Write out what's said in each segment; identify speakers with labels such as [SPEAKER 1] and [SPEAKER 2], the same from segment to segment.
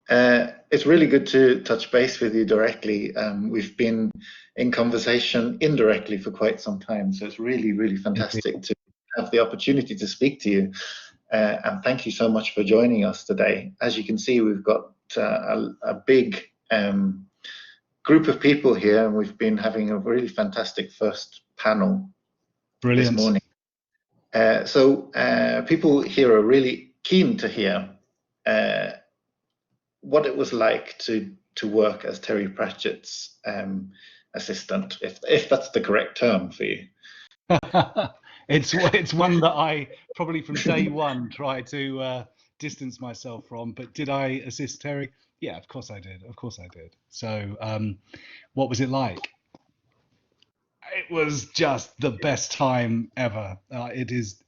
[SPEAKER 1] It's really good to touch base with you directly. We've been in conversation indirectly for quite some time, so it's really, really fantastic to have the opportunity to speak to you. And thank you so much for joining us today. As you can see, we've got a big group of people here, and we've been having a really fantastic first panel this morning. So people here are really keen to hear what it was like to work as Terry Pratchett's assistant, if that's the correct term for you.
[SPEAKER 2] It's one that I probably from day one tried to distance myself from. But did I assist Terry? Yeah, of course I did. Of course I did. So what was it like? It was just the best time ever. It is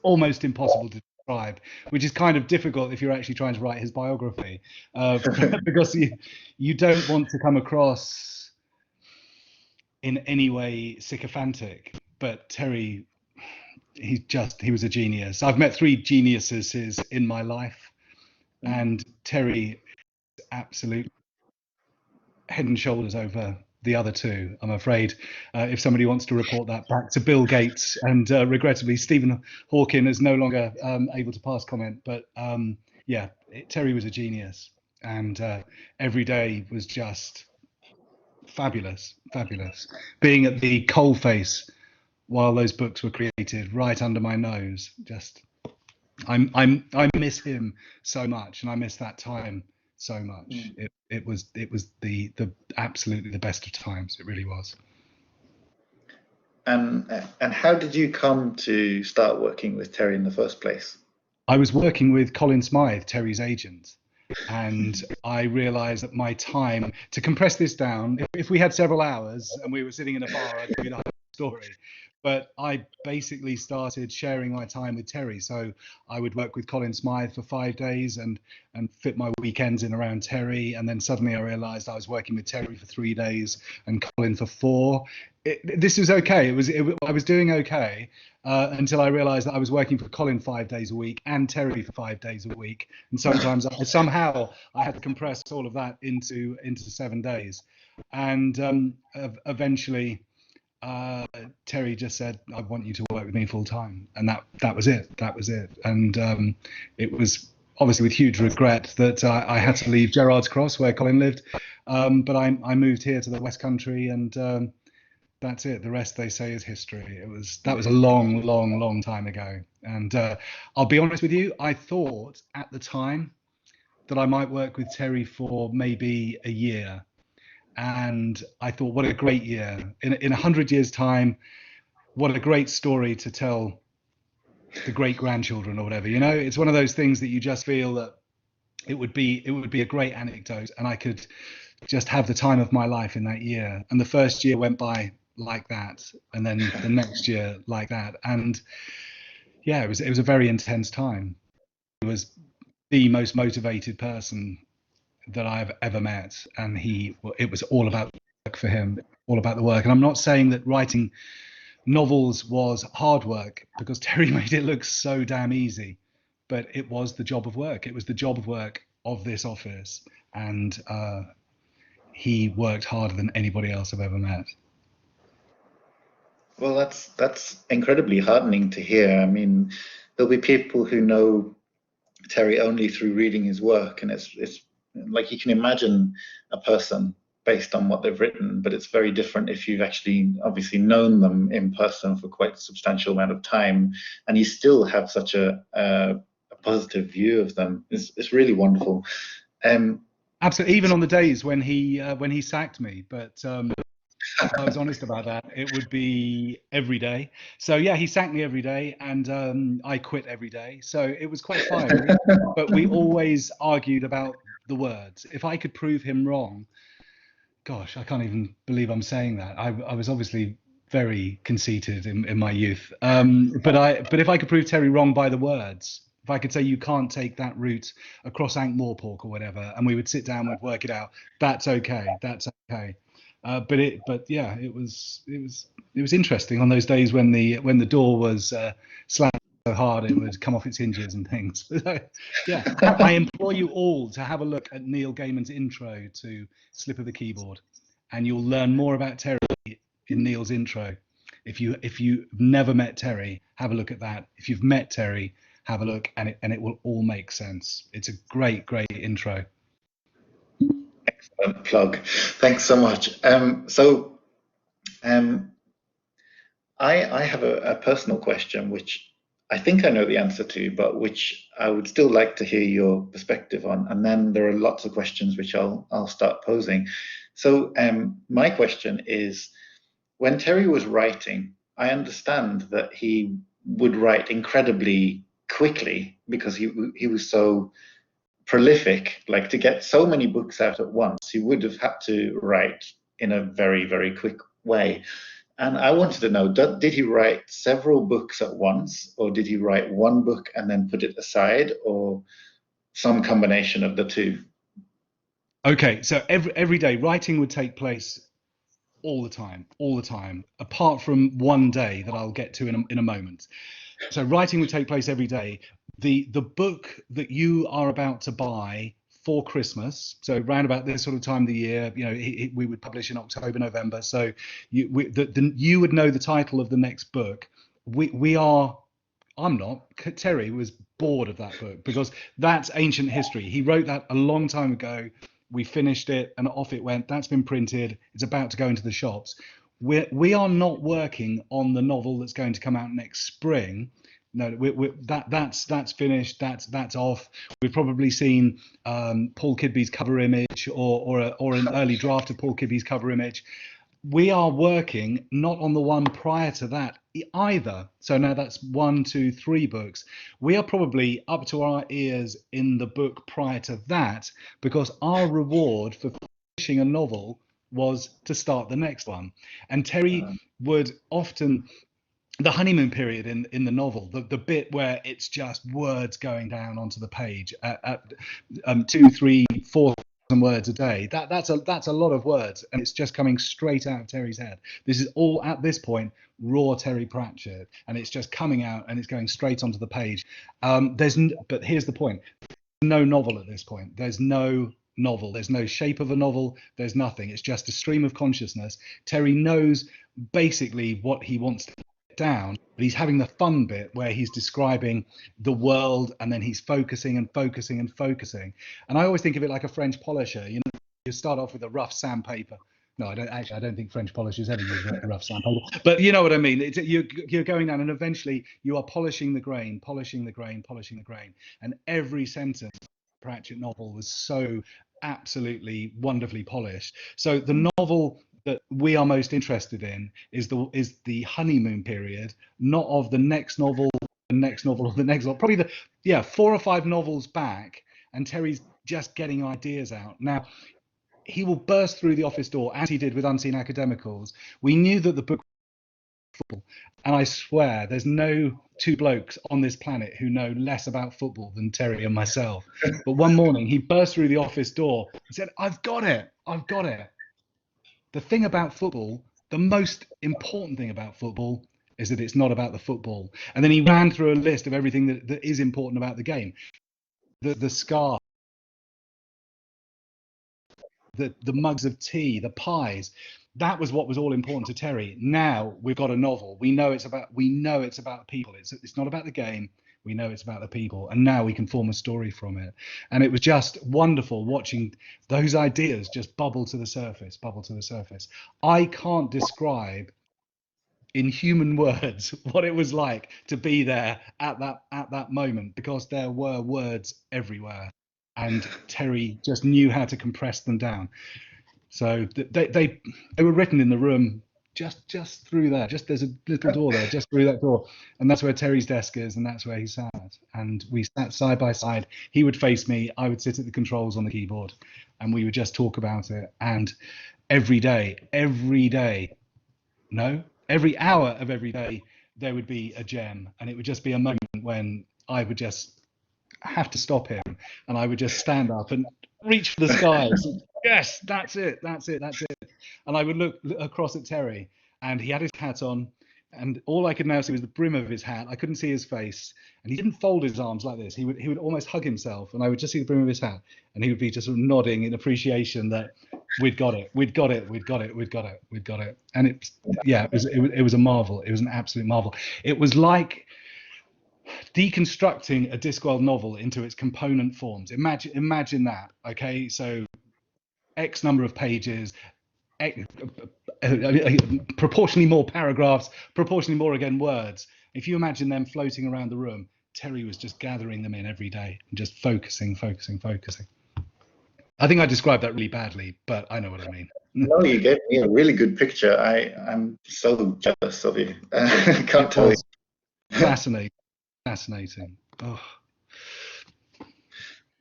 [SPEAKER 2] almost impossible to describe, which is kind of difficult if you're actually trying to write his biography, because you don't want to come across in any way sycophantic. But Terry, he was a genius. I've met 3 geniuses in my life, and Terry absolutely head and shoulders over the other 2, I'm afraid. If somebody wants to report that back to Bill Gates, and regrettably Stephen Hawking is no longer able to pass comment, but yeah, Terry was a genius, and every day was just fabulous. Being at the coalface while those books were created right under my nose, just I miss him so much, and I miss that time so much. It was the absolutely the best of times. It really was.
[SPEAKER 1] And how did you come to start working with Terry in the first place?
[SPEAKER 2] I was working with Colin Smythe, Terry's agent, and I realized that my time, to compress this down, if we had several hours and we were sitting in a bar, I'd give you the whole story. But I basically started sharing my time with Terry. So I would work with Colin Smythe for 5 days and fit my weekends in around Terry. And then suddenly I realized I was working with Terry for 3 days and Colin for 4. This was okay. I was doing okay until I realized that I was working for Colin 5 days a week and Terry for 5 days a week. And sometimes somehow I had to compress all of that into 7 days. And eventually, Terry just said, "I want you to work with me full time," and that was it. And it was obviously with huge regret that I had to leave Gerrard's Cross, where Colin lived. But I moved here to the West Country, and that's it. The rest, they say, is history. That was a long time ago. And I'll be honest with you, I thought at the time that I might work with Terry for maybe a year. And I thought, what a great year. In 100 years' time, what a great story to tell the great grandchildren or whatever. It's one of those things that you just feel that it would be a great anecdote, and I could just have the time of my life in that year. And the first year went by like that, and then the next year like that. And yeah, it was a very intense time. He was the most motivated person that I've ever met, and it was all about the work for him, all about the work. And I'm not saying that writing novels was hard work, because Terry made it look so damn easy, but it was the job of work. It was the job of work of this office, and he worked harder than anybody else I've ever met.
[SPEAKER 1] Well, that's incredibly heartening to hear. I mean, there'll be people who know Terry only through reading his work, and it's like you can imagine a person based on what they've written, but it's very different if you've actually obviously known them in person for quite a substantial amount of time, and you still have such a positive view of them. It's really wonderful.
[SPEAKER 2] Absolutely, even on the days when he sacked me, but I was honest about that. It would be every day. So yeah, he sacked me every day, and I quit every day. So it was quite fiery, but we always argued about the words. If I could prove him wrong, gosh, I can't even believe I'm saying that. I was obviously very conceited in my youth. But if I could prove Terry wrong by the words, if I could say you can't take that route across Ankh-Morpork or whatever, and we would sit down and work it out, that's okay. But yeah, it was interesting on those days when the door was slammed so hard it would come off its hinges and things. So, yeah, I implore you all to have a look at Neil Gaiman's intro to Slip of the Keyboard, and you'll learn more about Terry in Neil's intro. If you've never met Terry, have a look at that. If you've met Terry, have a look, and it will all make sense. It's a great intro.
[SPEAKER 1] Excellent plug. Thanks so much. I have a personal question, which I think I know the answer to, but which I would still like to hear your perspective on. And then there are lots of questions which I'll start posing. So my question is, when Terry was writing, I understand that he would write incredibly quickly because he was so prolific. Like, to get so many books out at once, he would have had to write in a very, very quick way. And I wanted to know, did he write several books at once, or did he write one book and then put it aside, or some combination of the two?
[SPEAKER 2] Okay, so every day writing would take place all the time, apart from one day that I'll get to in a moment. So writing would take place every day. The book that you are about to buy for Christmas, so around about this sort of time of the year, we would publish in October, November. So you would know the title of the next book. I'm not. Terry was bored of that book because that's ancient history. He wrote that a long time ago. We finished it and off it went. That's been printed. It's about to go into the shops. We are not working on the novel that's going to come out next spring. No, that's finished. That's off. We've probably seen Paul Kidby's cover image or an early draft of Paul Kidby's cover image. We are working not on the one prior to that either. So now that's 1, 2, 3 books. We are probably up to our ears in the book prior to that, because our reward for finishing a novel was to start the next one. And Terry would often, the honeymoon period in the novel, the bit where it's just words going down onto the page at 2, 3, 4 words a day, that's a lot of words, and it's just coming straight out of Terry's head. This is all, at this point, raw Terry Pratchett, and it's just coming out and it's going straight onto the page. But here's the point: no novel at this point. There's no novel. There's no shape of a novel. There's nothing. It's just a stream of consciousness. Terry knows basically what he wants to down, but he's having the fun bit where he's describing the world, and then he's focusing and focusing and focusing. And I always think of it like a French polisher. You start off with a rough sandpaper. No, I don't think French polishers ever use rough sandpaper, but you know what I mean. You're going down, and eventually you are polishing the grain, polishing the grain, polishing the grain. And every sentence in the Pratchett novel was so absolutely wonderfully polished. So the novel that we are most interested in is the honeymoon period, not of the next novel, the next novel, or the next novel. Probably 4 or 5 novels back, and Terry's just getting ideas out. Now, he will burst through the office door, as he did with Unseen Academicals. We knew that the book was football, and I swear there's no 2 blokes on this planet who know less about football than Terry and myself. But one morning, he burst through the office door and said, I've got it. The thing about football, the most important thing about football, is that it's not about the football. And then he ran through a list of everything that is important about the game. The scarf, the mugs of tea, the pies. That was what was all important to Terry. Now we've got a novel. We know it's about people. It's not about the game. We know it's about the people, and now we can form a story from it. And it was just wonderful watching those ideas just bubble to the surface. I can't describe in human words what it was like to be there at that moment, because there were words everywhere, and Terry just knew how to compress them down. So they were written in the room just through there. Just there's a little door there, just through that door, and that's where Terry's desk is, and that's where he sat. And we sat side by side. He would face me, I would sit at the controls on the keyboard, and we would just talk about it. And every hour of every day, there would be a gem, and it would just be a moment when I would just have to stop him, and I would just stand up and reach for the skies. Yes, that's it. And I would look across at Terry, and he had his hat on. and all I could now see was the brim of his hat. I couldn't see his face, and he didn't fold his arms like this. He would almost hug himself, and I would just see the brim of his hat, and he would be just sort of nodding in appreciation that we'd got it, we'd got it, we'd got it, we'd got it, we'd got it. And it was a marvel. It was an absolute marvel. It was like deconstructing a Discworld novel into its component forms. Imagine that. Okay, so X number of pages, proportionally more paragraphs, proportionally more again words. If you imagine them floating around the room, Terry was just gathering them in every day and just focusing. I think I described that really badly, but I know what I mean.
[SPEAKER 1] No, you gave me a really good picture. I'm so jealous of you. Can't tell you.
[SPEAKER 2] Fascinating. Oh.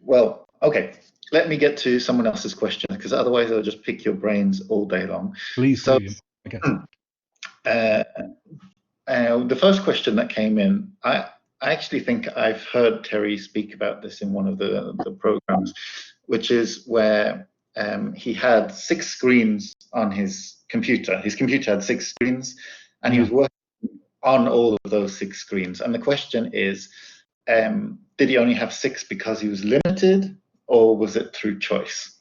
[SPEAKER 1] Well, okay. Let me get to someone else's question, because otherwise I'll just pick your brains all day long.
[SPEAKER 2] Please
[SPEAKER 1] so,
[SPEAKER 2] do. Okay.
[SPEAKER 1] The first question that came in, I actually think I've heard Terry speak about this in one of the programs, which is where he had 6 screens on his computer. His computer had 6 screens, and he was working on all of those 6 screens. And the question is, did he only have 6 because he was limited, or was it through choice?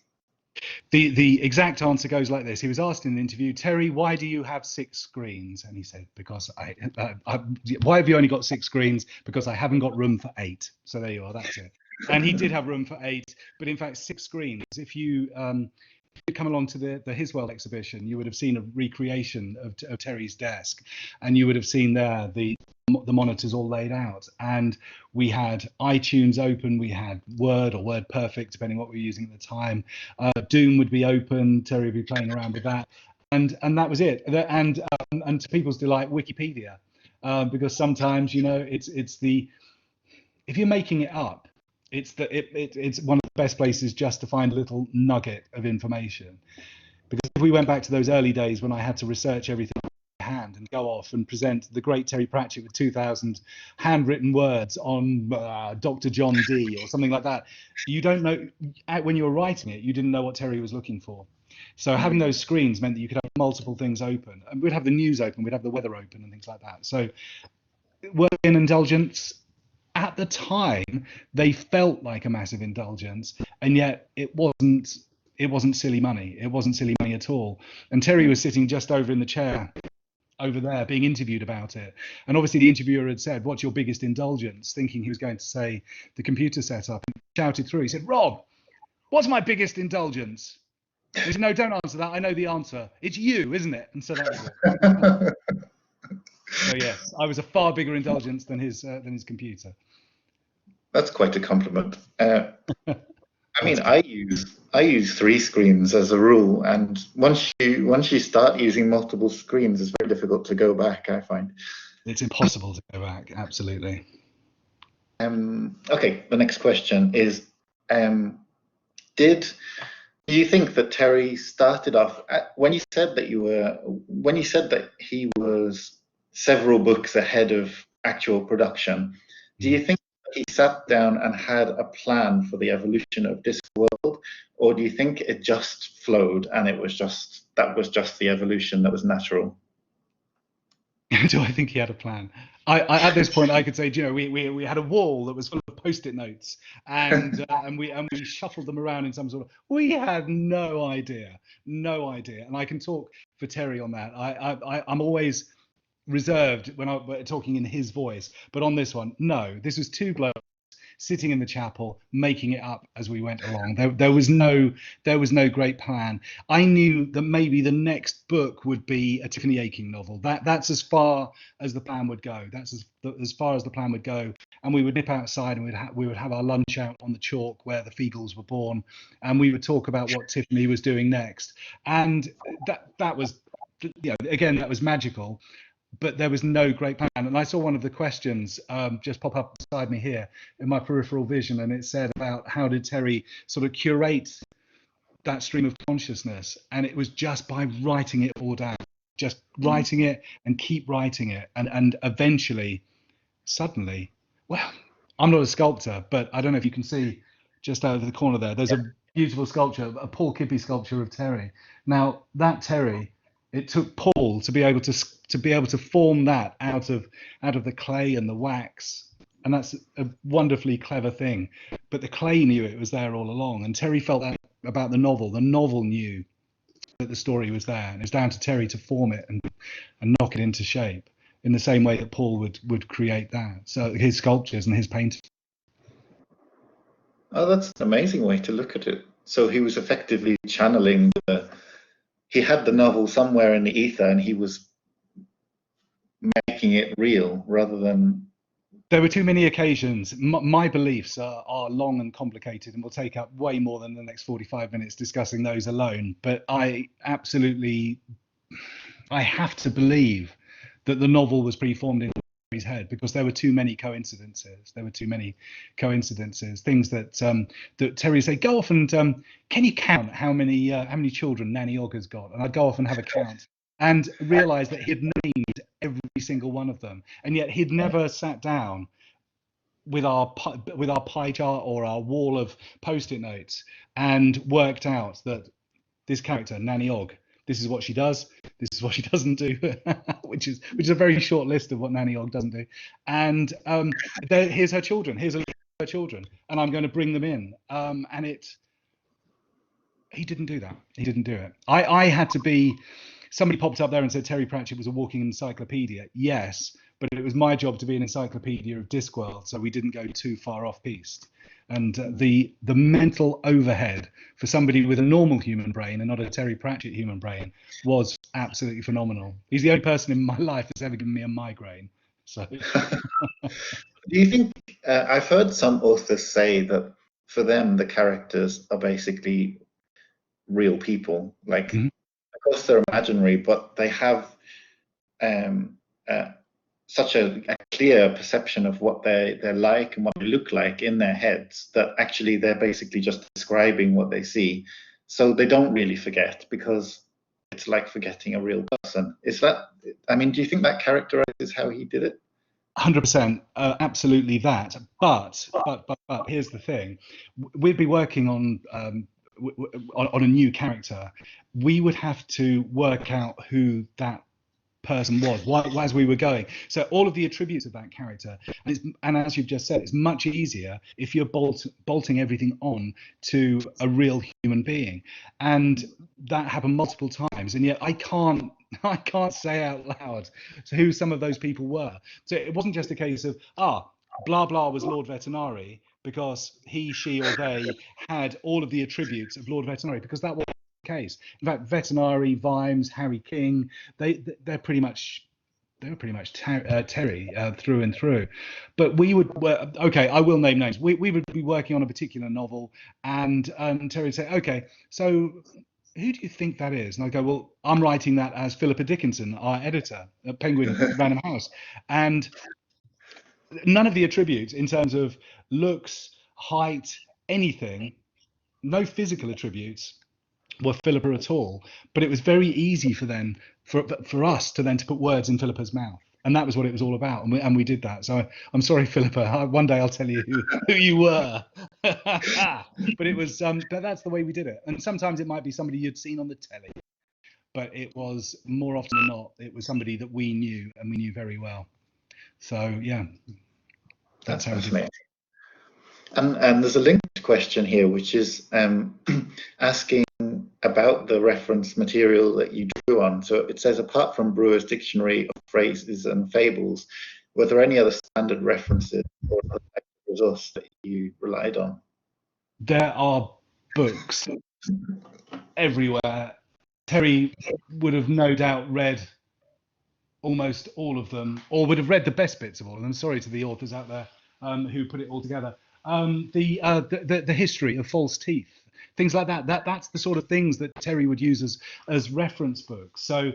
[SPEAKER 2] The exact answer goes like this. He was asked in an interview, Terry, why do you have 6 screens? And he said, because why have you only got 6 screens? Because I haven't got room for 8. So there you are, that's it. And he did have room for 8, but in fact 6 screens. If you come along to the Hisworld exhibition, you would have seen a recreation of Terry's desk, and you would have seen there the monitors all laid out, and we had iTunes open, we had Word or Word Perfect, depending what we were using at the time. Doom would be open, Terry would be playing around with that, and that was it. And to people's delight, Wikipedia, because sometimes, you know, it's the, if you're making it up, it's one of the best places just to find a little nugget of information. Because if we went back to those early days when I had to research everything by hand and go off and present the great Terry Pratchett with 2,000 handwritten words on Dr. John Dee or something like that, you don't know, when you were writing it, you didn't know what Terry was looking for. So having those screens meant that you could have multiple things open. And we'd have the news open, we'd have the weather open and things like that. So were they an indulgence? At the time, they felt like a massive indulgence, and yet it wasn't silly money. It wasn't silly money at all. And Terry was sitting just over in the chair over there being interviewed about it. And obviously the interviewer had said, what's your biggest indulgence? Thinking he was going to say the computer setup, and shouted through. He said, Rob, what's my biggest indulgence? He said, no, don't answer that. I know the answer. It's you, isn't it? And so that was it. So yes, I was a far bigger indulgence than his computer.
[SPEAKER 1] That's quite a compliment. I mean, I use 3 screens as a rule, and once you start using multiple screens, it's very difficult to go back, I find.
[SPEAKER 2] It's impossible to go back, absolutely.
[SPEAKER 1] Okay, the next question is, do you think that Terry started off when you said that he was several books ahead of actual production? Do you think he sat down and had a plan for the evolution of Discworld, or do you think it just flowed and that was just the evolution that was natural?
[SPEAKER 2] Do I think he had a plan? I at this point I could say, you know, we had a wall that was full of post-it notes, and we shuffled them around in some sort of. We had no idea, and I can talk for Terry on that. I'm always reserved when I'm talking in his voice, but on this one, no, this was 2 blokes sitting in the chapel making it up as we went along. There was no great plan. I knew that maybe the next book would be a Tiffany Aching novel. That's as far as the plan would go. That's as far as the plan would go. And we would nip outside and we would have our lunch out on the chalk where the Feagles were born, and we would talk about what Tiffany was doing next. And that was, you know, again, that was magical. But there was no great plan. And I saw one of the questions just pop up beside me here in my peripheral vision, and it said about how did Terry sort of curate that stream of consciousness, and it was just by writing it all down, just writing it and keep writing it, and eventually, suddenly, well, I'm not a sculptor, but I don't know if you can see just out of the corner there, there's a beautiful sculpture, a Paul Kippy sculpture of Terry. Now, that Terry It took Paul to be able to form that out of the clay and the wax, and that's a wonderfully clever thing. But the clay knew it was there all along, and Terry felt that about the novel. The novel knew that the story was there, and it was down to Terry to form it and knock it into shape in the same way that Paul would create that. So his sculptures and his paintings.
[SPEAKER 1] Oh, that's an amazing way to look at it. So he was effectively channeling he had the novel somewhere in the ether and he was making it real rather than.
[SPEAKER 2] There were too many occasions. My beliefs are long and complicated, and we'll take up way more than the next 45 minutes discussing those alone. But I have to believe that the novel was preformed in Terry's head, because there were too many coincidences. Things that that Terry said, go off and can you count how many children Nanny Ogg has got? And I'd go off and have a count and realise that he'd named every single one of them, and yet he'd never sat down with our pie chart or our wall of post-it notes and worked out that this character Nanny Ogg, this is what she does, this is what she doesn't do, which is a very short list of what Nanny Ogg doesn't do. And here's her children, and I'm going to bring them in. He didn't do that. He didn't do it. I had to be. Somebody popped up there and said Terry Pratchett was a walking encyclopedia. Yes, but it was my job to be an encyclopedia of Discworld, so we didn't go too far off piste. And the mental overhead for somebody with a normal human brain and not a Terry Pratchett human brain was absolutely phenomenal. He's the only person in my life that's ever given me a migraine. So,
[SPEAKER 1] Do you think I've heard some authors say that for them the characters are basically real people, like
[SPEAKER 2] mm-hmm.
[SPEAKER 1] Of course they're imaginary, but they have such a clear perception of what they're like and what they look like in their heads that actually they're basically just describing what they see. So they don't really forget, because it's like forgetting a real person. Is that, I mean, do you think that characterizes how he did it?
[SPEAKER 2] 100%, absolutely that. But here's the thing: we'd be working on a new character. We would have to work out who that person was as we were going. So all of the attributes of that character, and as you've just said, it's much easier if you're bolting everything on to a real human being, and that happened multiple times. And yet I can't say out loud who some of those people were. So it wasn't just a case of blah blah was Lord Vetinari because he, she, or they had all of the attributes of Lord Vetinari, because that was the case. In fact, Vetinari, Vimes, Harry King, they were pretty much Terry through and through. But we would I will name names. We would be working on a particular novel, and Terry would say, okay, so who do you think that is? And I go, well, I'm writing that as Philippa Dickinson, our editor at Penguin Random House. And none of the attributes in terms of looks, height, anything, no physical attributes were Philippa at all. But it was very easy for us to put words in Philippa's mouth. And that was what it was all about. And we did that. So I'm sorry, Philippa. One day I'll tell you who you were. But it was that's the way we did it. And sometimes it might be somebody you'd seen on the telly. But it was more often than not, it was somebody that we knew, and we knew very well. So yeah,
[SPEAKER 1] that's how we did it. And there's a linked question here, which is asking about the reference material that you drew on. So it says, apart from Brewer's Dictionary of Phrases and Fables, were there any other standard references or resources that you relied on?
[SPEAKER 2] There are books everywhere. Terry would have no doubt read almost all of them, or would have read the best bits of all of them. Sorry to the authors out there who put it all together. The history of false teeth, things like that. That's the sort of things that Terry would use as reference books. So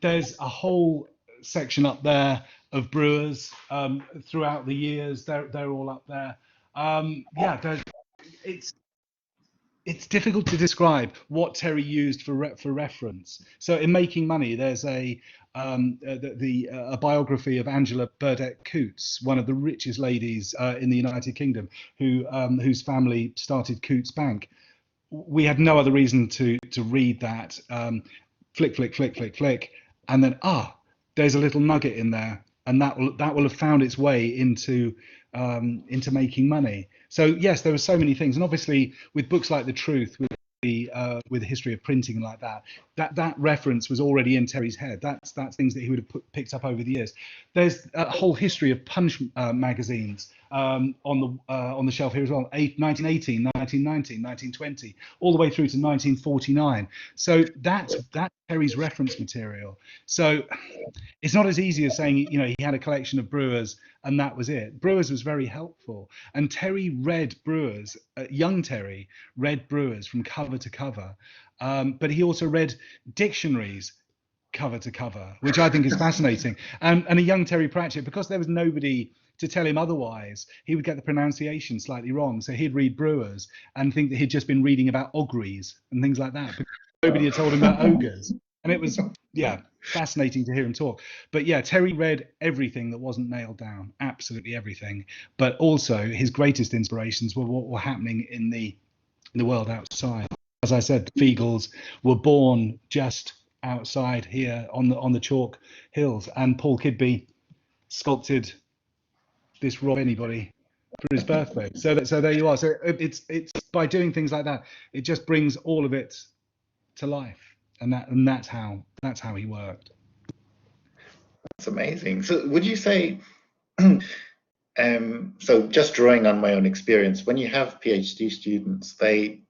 [SPEAKER 2] there's a whole section up there of brewers throughout the years. They're all up there. It's difficult to describe what Terry used for reference. So in Making Money, there's a biography of Angela Burdett Coutts, one of the richest ladies in the United Kingdom, whose family started Coutts Bank. We had no other reason to read that. flick, flick, flick, flick, flick, and then there's a little nugget in there, and that will have found its way into making money. So yes, there were so many things, and obviously with books like The Truth, with the history of printing and like that reference was already in Terry's head. That's things that he would have picked up over the years. There's a whole history of Punch magazines on the shelf here as well. 1918, 1919, 1920, all the way through to 1949. So that's Terry's reference material. So it's not as easy as saying, you know, he had a collection of Brewers and that was it. Brewers was very helpful, and Terry read Brewers. Young Terry read Brewers from cover to cover, but he also read dictionaries cover to cover, which I think is fascinating. And a young Terry Pratchett, because there was nobody to tell him otherwise, he would get the pronunciation slightly wrong. So he'd read Brewers and think that he'd just been reading about ogres and things like that, because nobody had told him about ogres. And it was, fascinating to hear him talk. But yeah, Terry read everything that wasn't nailed down, absolutely everything. But also his greatest inspirations were what were happening in the world outside. As I said, the Feagles were born just outside here on the chalk hills, and Paul Kidby sculpted this Rob Anybody for his birthday. So there you are. So it's by doing things like that, it just brings all of it to life. And that's how he worked.
[SPEAKER 1] That's amazing. So would you say, so just drawing on my own experience, when you have PhD students, they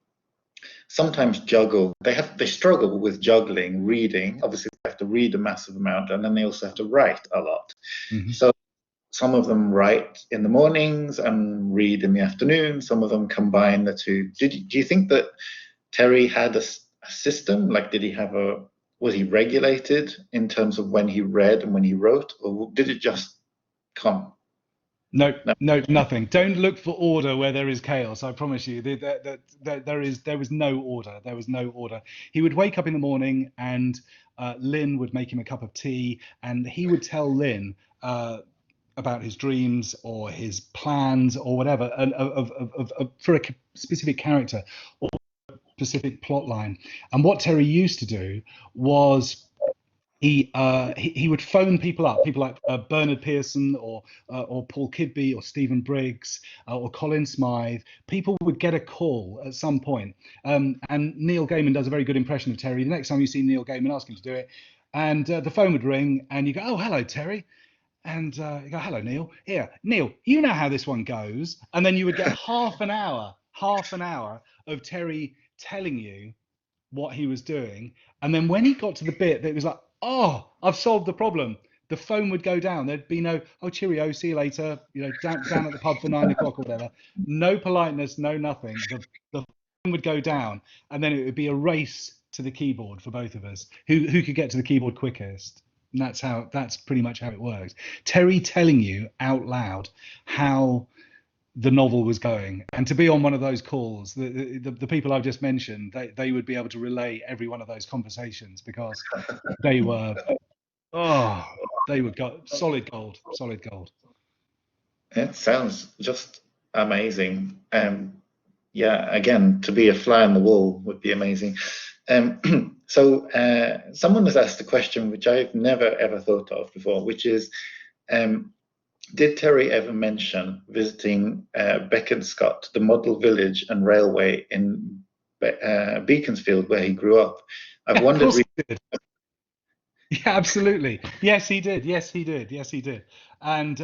[SPEAKER 1] sometimes juggle. They struggle with juggling reading. Obviously, they have to read a massive amount, and then they also have to write a lot. Mm-hmm. So some of them write in the mornings and read in the afternoon. Some of them combine the two. Do you think that Terry had a system? Like, was he regulated in terms of when he read and when he wrote, or did it just come?
[SPEAKER 2] No, nothing. Don't look for order where there is chaos. I promise you, there was no order. There was no order. He would wake up in the morning, and Lynn would make him a cup of tea, and he would tell Lynn about his dreams or his plans or whatever, and for a specific character or specific plot line. And what Terry used to do was he would phone people up, people like Bernard Pearson or Paul Kidby or Stephen Briggs or Colin Smythe. People would get a call at some point. And Neil Gaiman does a very good impression of Terry. The next time you see Neil Gaiman, ask him to do it. And the phone would ring, and you go, "Oh, hello, Terry." And you go, "Hello, Neil. Here, Neil, you know how this one goes." And then you would get half an hour of Terry telling you what he was doing. And then when he got to the bit that it was like, "Oh, I've solved the problem," the phone would go down. There'd be no, "Oh, cheerio, see you later," you know, down at the pub for 9 o'clock or whatever. No politeness, no nothing. The phone would go down, and then it would be a race to the keyboard for both of us. Who could get to the keyboard quickest? And that's pretty much how it works. Terry telling you out loud how the novel was going, and to be on one of those calls, the people I've just mentioned, they would be able to relay every one of those conversations, because they were solid gold.
[SPEAKER 1] It sounds just amazing. Yeah, again, to be a fly on the wall would be amazing. So someone has asked a question which I've never ever thought of before, which is, did Terry ever mention visiting Beaconscott, the model village and railway in Beaconsfield, where he grew up? I've wondered.
[SPEAKER 2] Yeah, absolutely. Yes, he did. And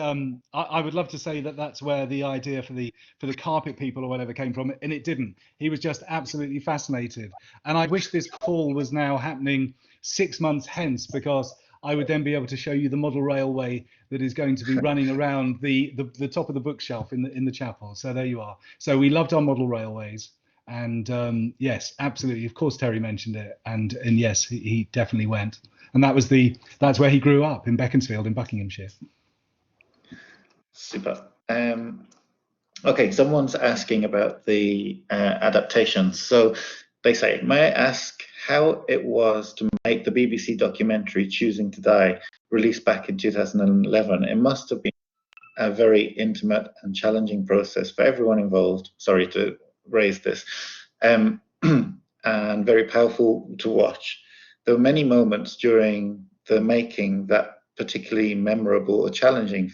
[SPEAKER 2] I would love to say that that's where the idea for the carpet people or whatever came from, and it didn't. He was just absolutely fascinated. And I wish this call was now happening 6 months hence, because I would then be able to show you the model railway that is going to be running around the top of the bookshelf in the chapel. So there you are. So we loved our model railways. And yes, absolutely. Of course, Terry mentioned it. And yes, he definitely went. And that's where he grew up, in Beaconsfield in Buckinghamshire.
[SPEAKER 1] Super. Okay, someone's asking about the adaptations. So they say, "May I ask how it was to make the BBC documentary Choosing to Die, released back in 2011? It must have been a very intimate and challenging process for everyone involved." Sorry to raise this. And very powerful to watch. there were many moments during the making that particularly memorable or challenging?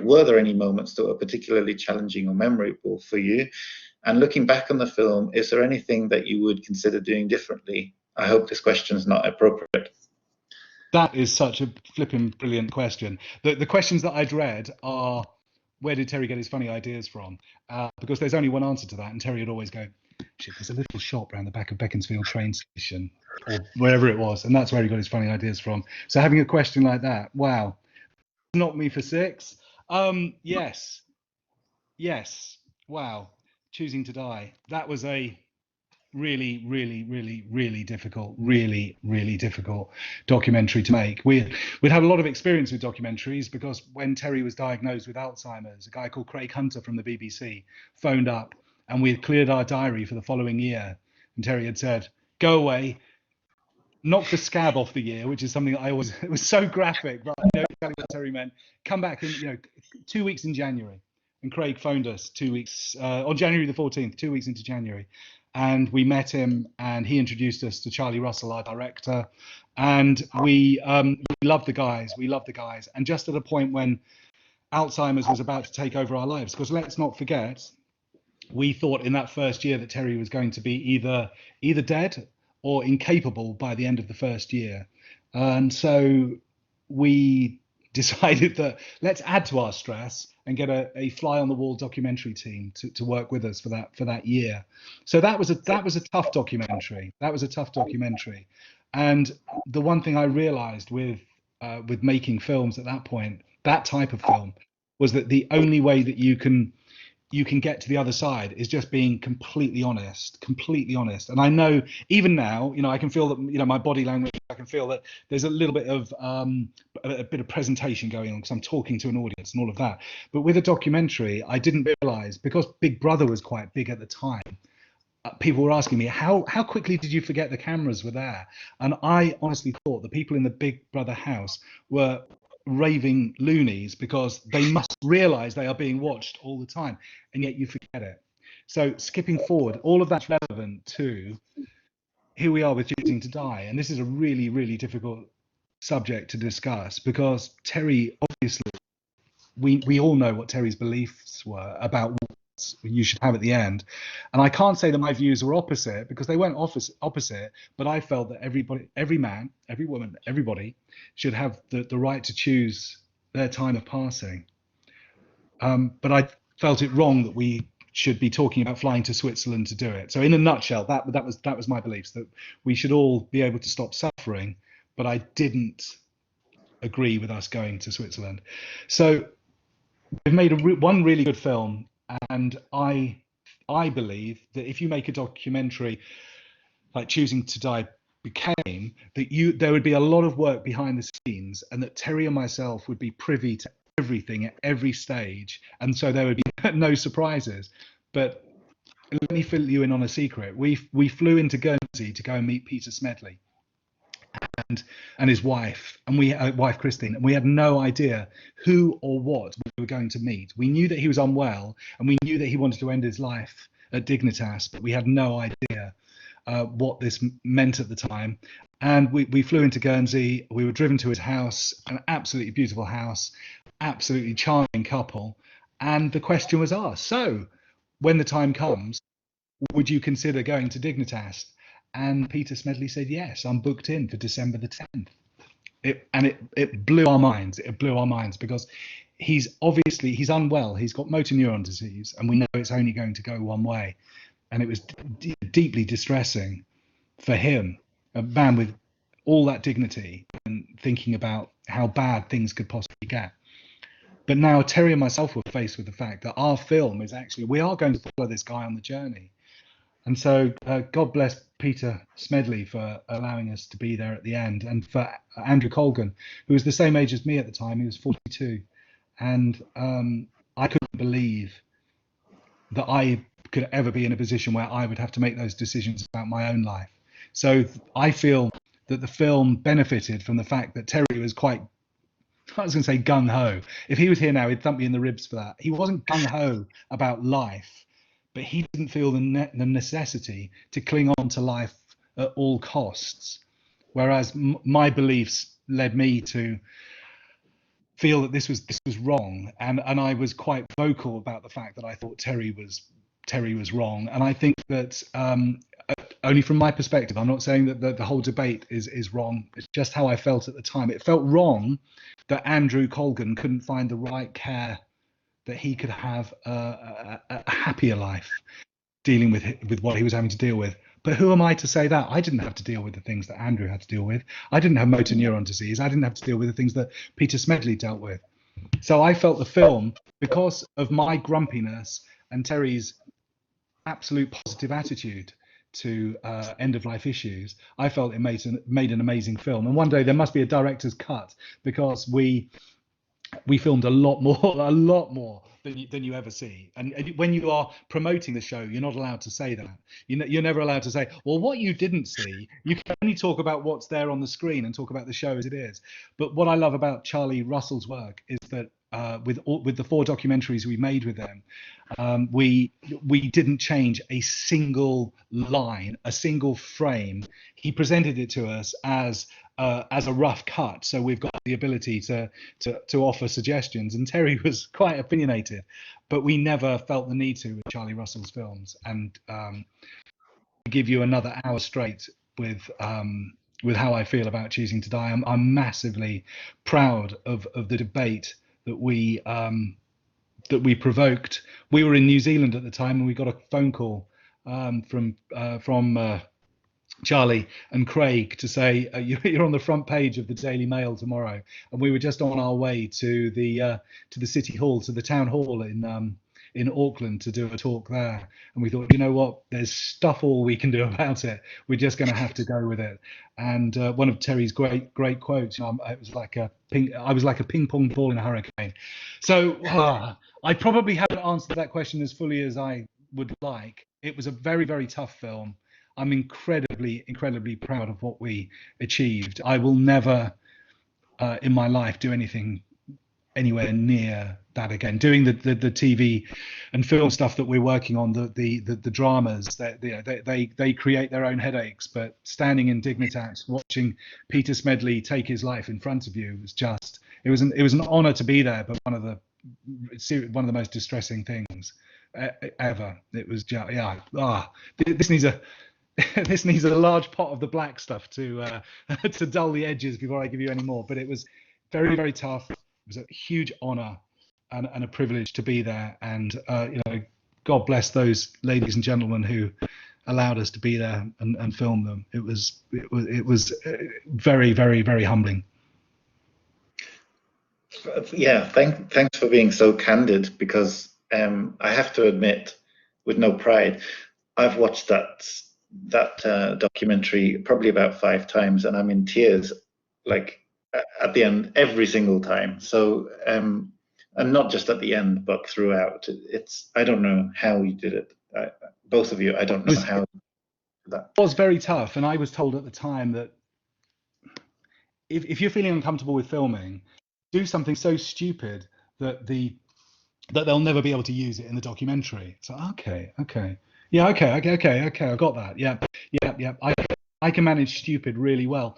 [SPEAKER 1] Were there any moments that were particularly challenging or memorable for you? And looking back on the film, is there anything that you would consider doing differently? I hope this question is not appropriate.
[SPEAKER 2] That is such a flipping brilliant question. The questions that I'd read are, where did Terry get his funny ideas from? Because there's only one answer to that, and Terry would always go, shit, there's a little shop around the back of Beaconsfield train station, or wherever it was, and that's where he got his funny ideas from. So having a question like that, wow, knocked me for six. Yes, wow, Choosing to Die. That was a really difficult documentary to make. We'd had a lot of experience with documentaries, because when Terry was diagnosed with Alzheimer's, a guy called Craig Hunter from the BBC phoned up, and we had cleared our diary for the following year, and Terry had said, go away, knock the scab off the year, which is something that I always, it was so graphic, but I know exactly what Terry meant. Come back in 2 weeks in January. And Craig phoned us 2 weeks on January the 14th, 2 weeks into January. And we met him, and he introduced us to Charlie Russell, our director. And we loved the guys. And just at a point when Alzheimer's was about to take over our lives, because let's not forget, we thought in that first year that Terry was going to be either dead or incapable by the end of the first year. And so we decided that let's add to our stress and get a fly on the wall documentary team to work with us for that year. So that was a tough documentary. And the one thing I realized with making films at that point, that type of film, was that the only way that you can get to the other side is just being completely honest. And I know even now, I can feel that, my body language, I can feel that there's a little bit of presentation going on because I'm talking to an audience and all of that. But with a documentary, I didn't realize, because Big Brother was quite big at the time, people were asking me, how quickly did you forget the cameras were there? And I honestly thought the people in the Big Brother house were raving loonies, because they must realize they are being watched all the time, and yet you forget it. So skipping forward, all of that's relevant to here we are with Choosing to Die, and this is a really difficult subject to discuss, because Terry, obviously, we all know what Terry's beliefs were about what you should have at the end, and I can't say that my views were opposite, because they weren't opposite, but I felt that every man, every woman, everybody should have the right to choose their time of passing. But I felt it wrong that we should be talking about flying to Switzerland to do it. So in a nutshell, that was my beliefs, that we should all be able to stop suffering, but I didn't agree with us going to Switzerland. So we've made one really good film, and I believe that if you make a documentary like Choosing to Die became, that there would be a lot of work behind the scenes, and that Terry and myself would be privy to everything at every stage, and so there would be no surprises. But let me fill you in on a secret. We flew into Guernsey to go and meet Peter Smedley and his wife, and wife Christine, and we had no idea who or what we were going to meet. We knew that he was unwell, and we knew that he wanted to end his life at Dignitas, but we had no idea what this meant at the time. And we flew into Guernsey. We were driven to his house, an absolutely beautiful house, absolutely charming couple. And the question was asked, so when the time comes, would you consider going to Dignitas? And Peter Smedley said, yes, I'm booked in for December the 10th. It blew our minds. It blew our minds, because he's unwell. He's got motor neuron disease, and we know it's only going to go one way. And it was deeply distressing for him, a man with all that dignity, and thinking about how bad things could possibly get. But now Terry and myself were faced with the fact that our film is actually, we are going to follow this guy on the journey. And so God bless Peter Smedley for allowing us to be there at the end, and for Andrew Colgan, who was the same age as me at the time. He was 42. And I couldn't believe that I could ever be in a position where I would have to make those decisions about my own life. So I feel that the film benefited from the fact that Terry was quite, I was going to say gung-ho. If he was here now, he'd thump me in the ribs for that. He wasn't gung-ho about life, but he didn't feel the necessity to cling on to life at all costs. whereas my beliefs led me to feel that this was wrong, and I was quite vocal about the fact that I thought Terry was wrong. And I think that only from my perspective, I'm not saying that the whole debate is wrong. It's just how I felt at the time. It felt wrong that Andrew Colgan couldn't find the right care, that he could have a happier life dealing with what he was having to deal with. But who am I to say that? I didn't have to deal with the things that Andrew had to deal with. I didn't have motor neuron disease. I didn't have to deal with the things that Peter Smedley dealt with. So I felt the film, because of my grumpiness and Terry's absolute positive attitude to end of life issues, I felt it made an amazing film. And one day there must be a director's cut, because we filmed a lot more than you ever see. And when you are promoting the show, you're not allowed to say that. You're never allowed to say, well, what you didn't see. You can only talk about what's there on the screen and talk about the show as it is. But what I love about Charlie Russell's work is that with the 4 documentaries we made with them, we didn't change a single line, a single frame. He presented it to us as a rough cut, so we've got the ability to offer suggestions. And Terry was quite opinionated, but we never felt the need to with Charlie Russell's films. And give you another hour straight with how I feel about Choosing to Die. I'm massively proud of the debate that we provoked. We were in New Zealand at the time, and we got a phone call from Charlie and Craig to say, you're on the front page of the Daily Mail tomorrow. And we were just on our way to the city hall, to the town hall in Auckland, to do a talk there. And we thought, you know what, there's stuff all we can do about it. We're just going to have to go with it. And one of Terry's great quotes, it was like I was like a ping pong ball in a hurricane. So I probably haven't answered that question as fully as I would like. It was a very, very tough film. I'm incredibly proud of what we achieved. I will never in my life do anything anywhere near that again. Doing the TV and film stuff that we're working on, the dramas, they create their own headaches. But standing in Dignitas, watching Peter Smedley take his life in front of you was just, it was an honor to be there, but one of the most distressing things ever. It was just, this needs a this needs a large pot of the black stuff to dull the edges before I give you any more. But it was very, very tough. It was a huge honor and a privilege to be there. And God bless those ladies and gentlemen who allowed us to be there and film them. It was very, very, very humbling.
[SPEAKER 1] Yeah, thanks for being so candid, because I have to admit, with no pride, I've watched that documentary probably about 5 times, and I'm in tears, like at the end every single time. So and not just at the end, but throughout. I don't know how you did it, both of you. I don't know how. That
[SPEAKER 2] was very tough, and I was told at the time that if you're feeling uncomfortable with filming, do something so stupid that they'll never be able to use it in the documentary. So okay. Yeah, okay, I got that. Yeah. I can manage stupid really well.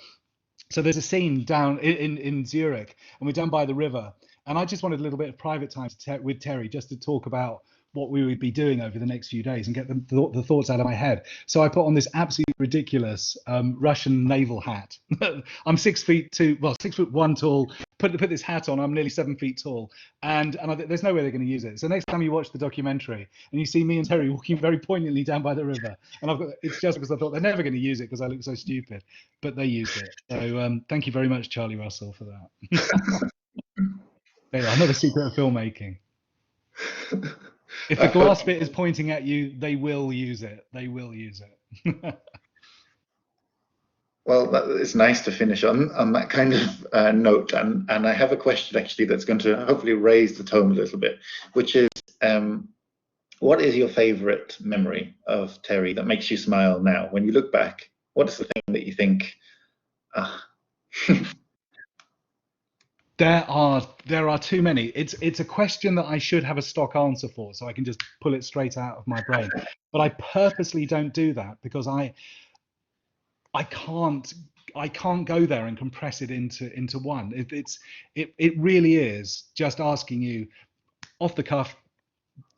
[SPEAKER 2] So there's a scene down in Zurich, and we're down by the river, and I just wanted a little bit of private time with Terry, just to talk about what we would be doing over the next few days and get the thoughts out of my head. So I put on this absolutely ridiculous Russian naval hat. I'm 6'1" tall. Put this hat on, I'm nearly 7 feet tall, and there's no way they're going to use it. So next time you watch the documentary and you see me and Terry walking very poignantly down by the river, and it's just because I thought they're never going to use it because I look so stupid, but they used it. So thank you very much, Charlie Russell, for that. Another secret of filmmaking. If the glass bit is pointing at you, they will use it. They will use it.
[SPEAKER 1] Well, it's nice to finish on that kind of note, and I have a question actually that's going to hopefully raise the tone a little bit, which is, what is your favourite memory of Terry that makes you smile now? When you look back, what is the thing that you think,
[SPEAKER 2] There are too many. It's a question that I should have a stock answer for, so I can just pull it straight out of my brain. But I purposely don't do that, because I can't I can't go there and compress it into one. It really is just asking you off the cuff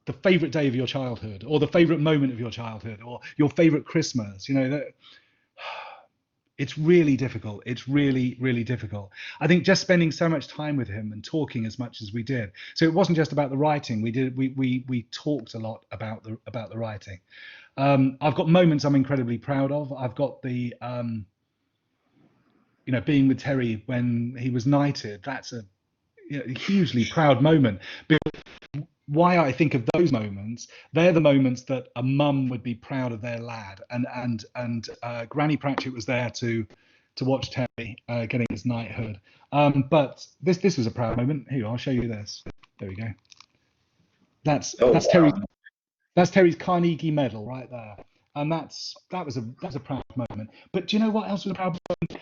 [SPEAKER 2] the favorite day of your childhood, or the favorite moment of your childhood, or your favorite Christmas. You know, that it's really difficult. It's really, really difficult. I think just spending so much time with him and talking as much as we did. So it wasn't just about the writing. We talked a lot about the writing. I've got moments I'm incredibly proud of. I've got the being with Terry when he was knighted. That's a hugely proud moment. Why I think of those moments, they're the moments that a mum would be proud of their lad, and Granny Pratchett was there to watch Terry getting his knighthood. But this was a proud moment. Here, I'll show you this. There we go. That's Terry's Carnegie Medal right there, and that was a proud moment. But do you know what else was a proud moment?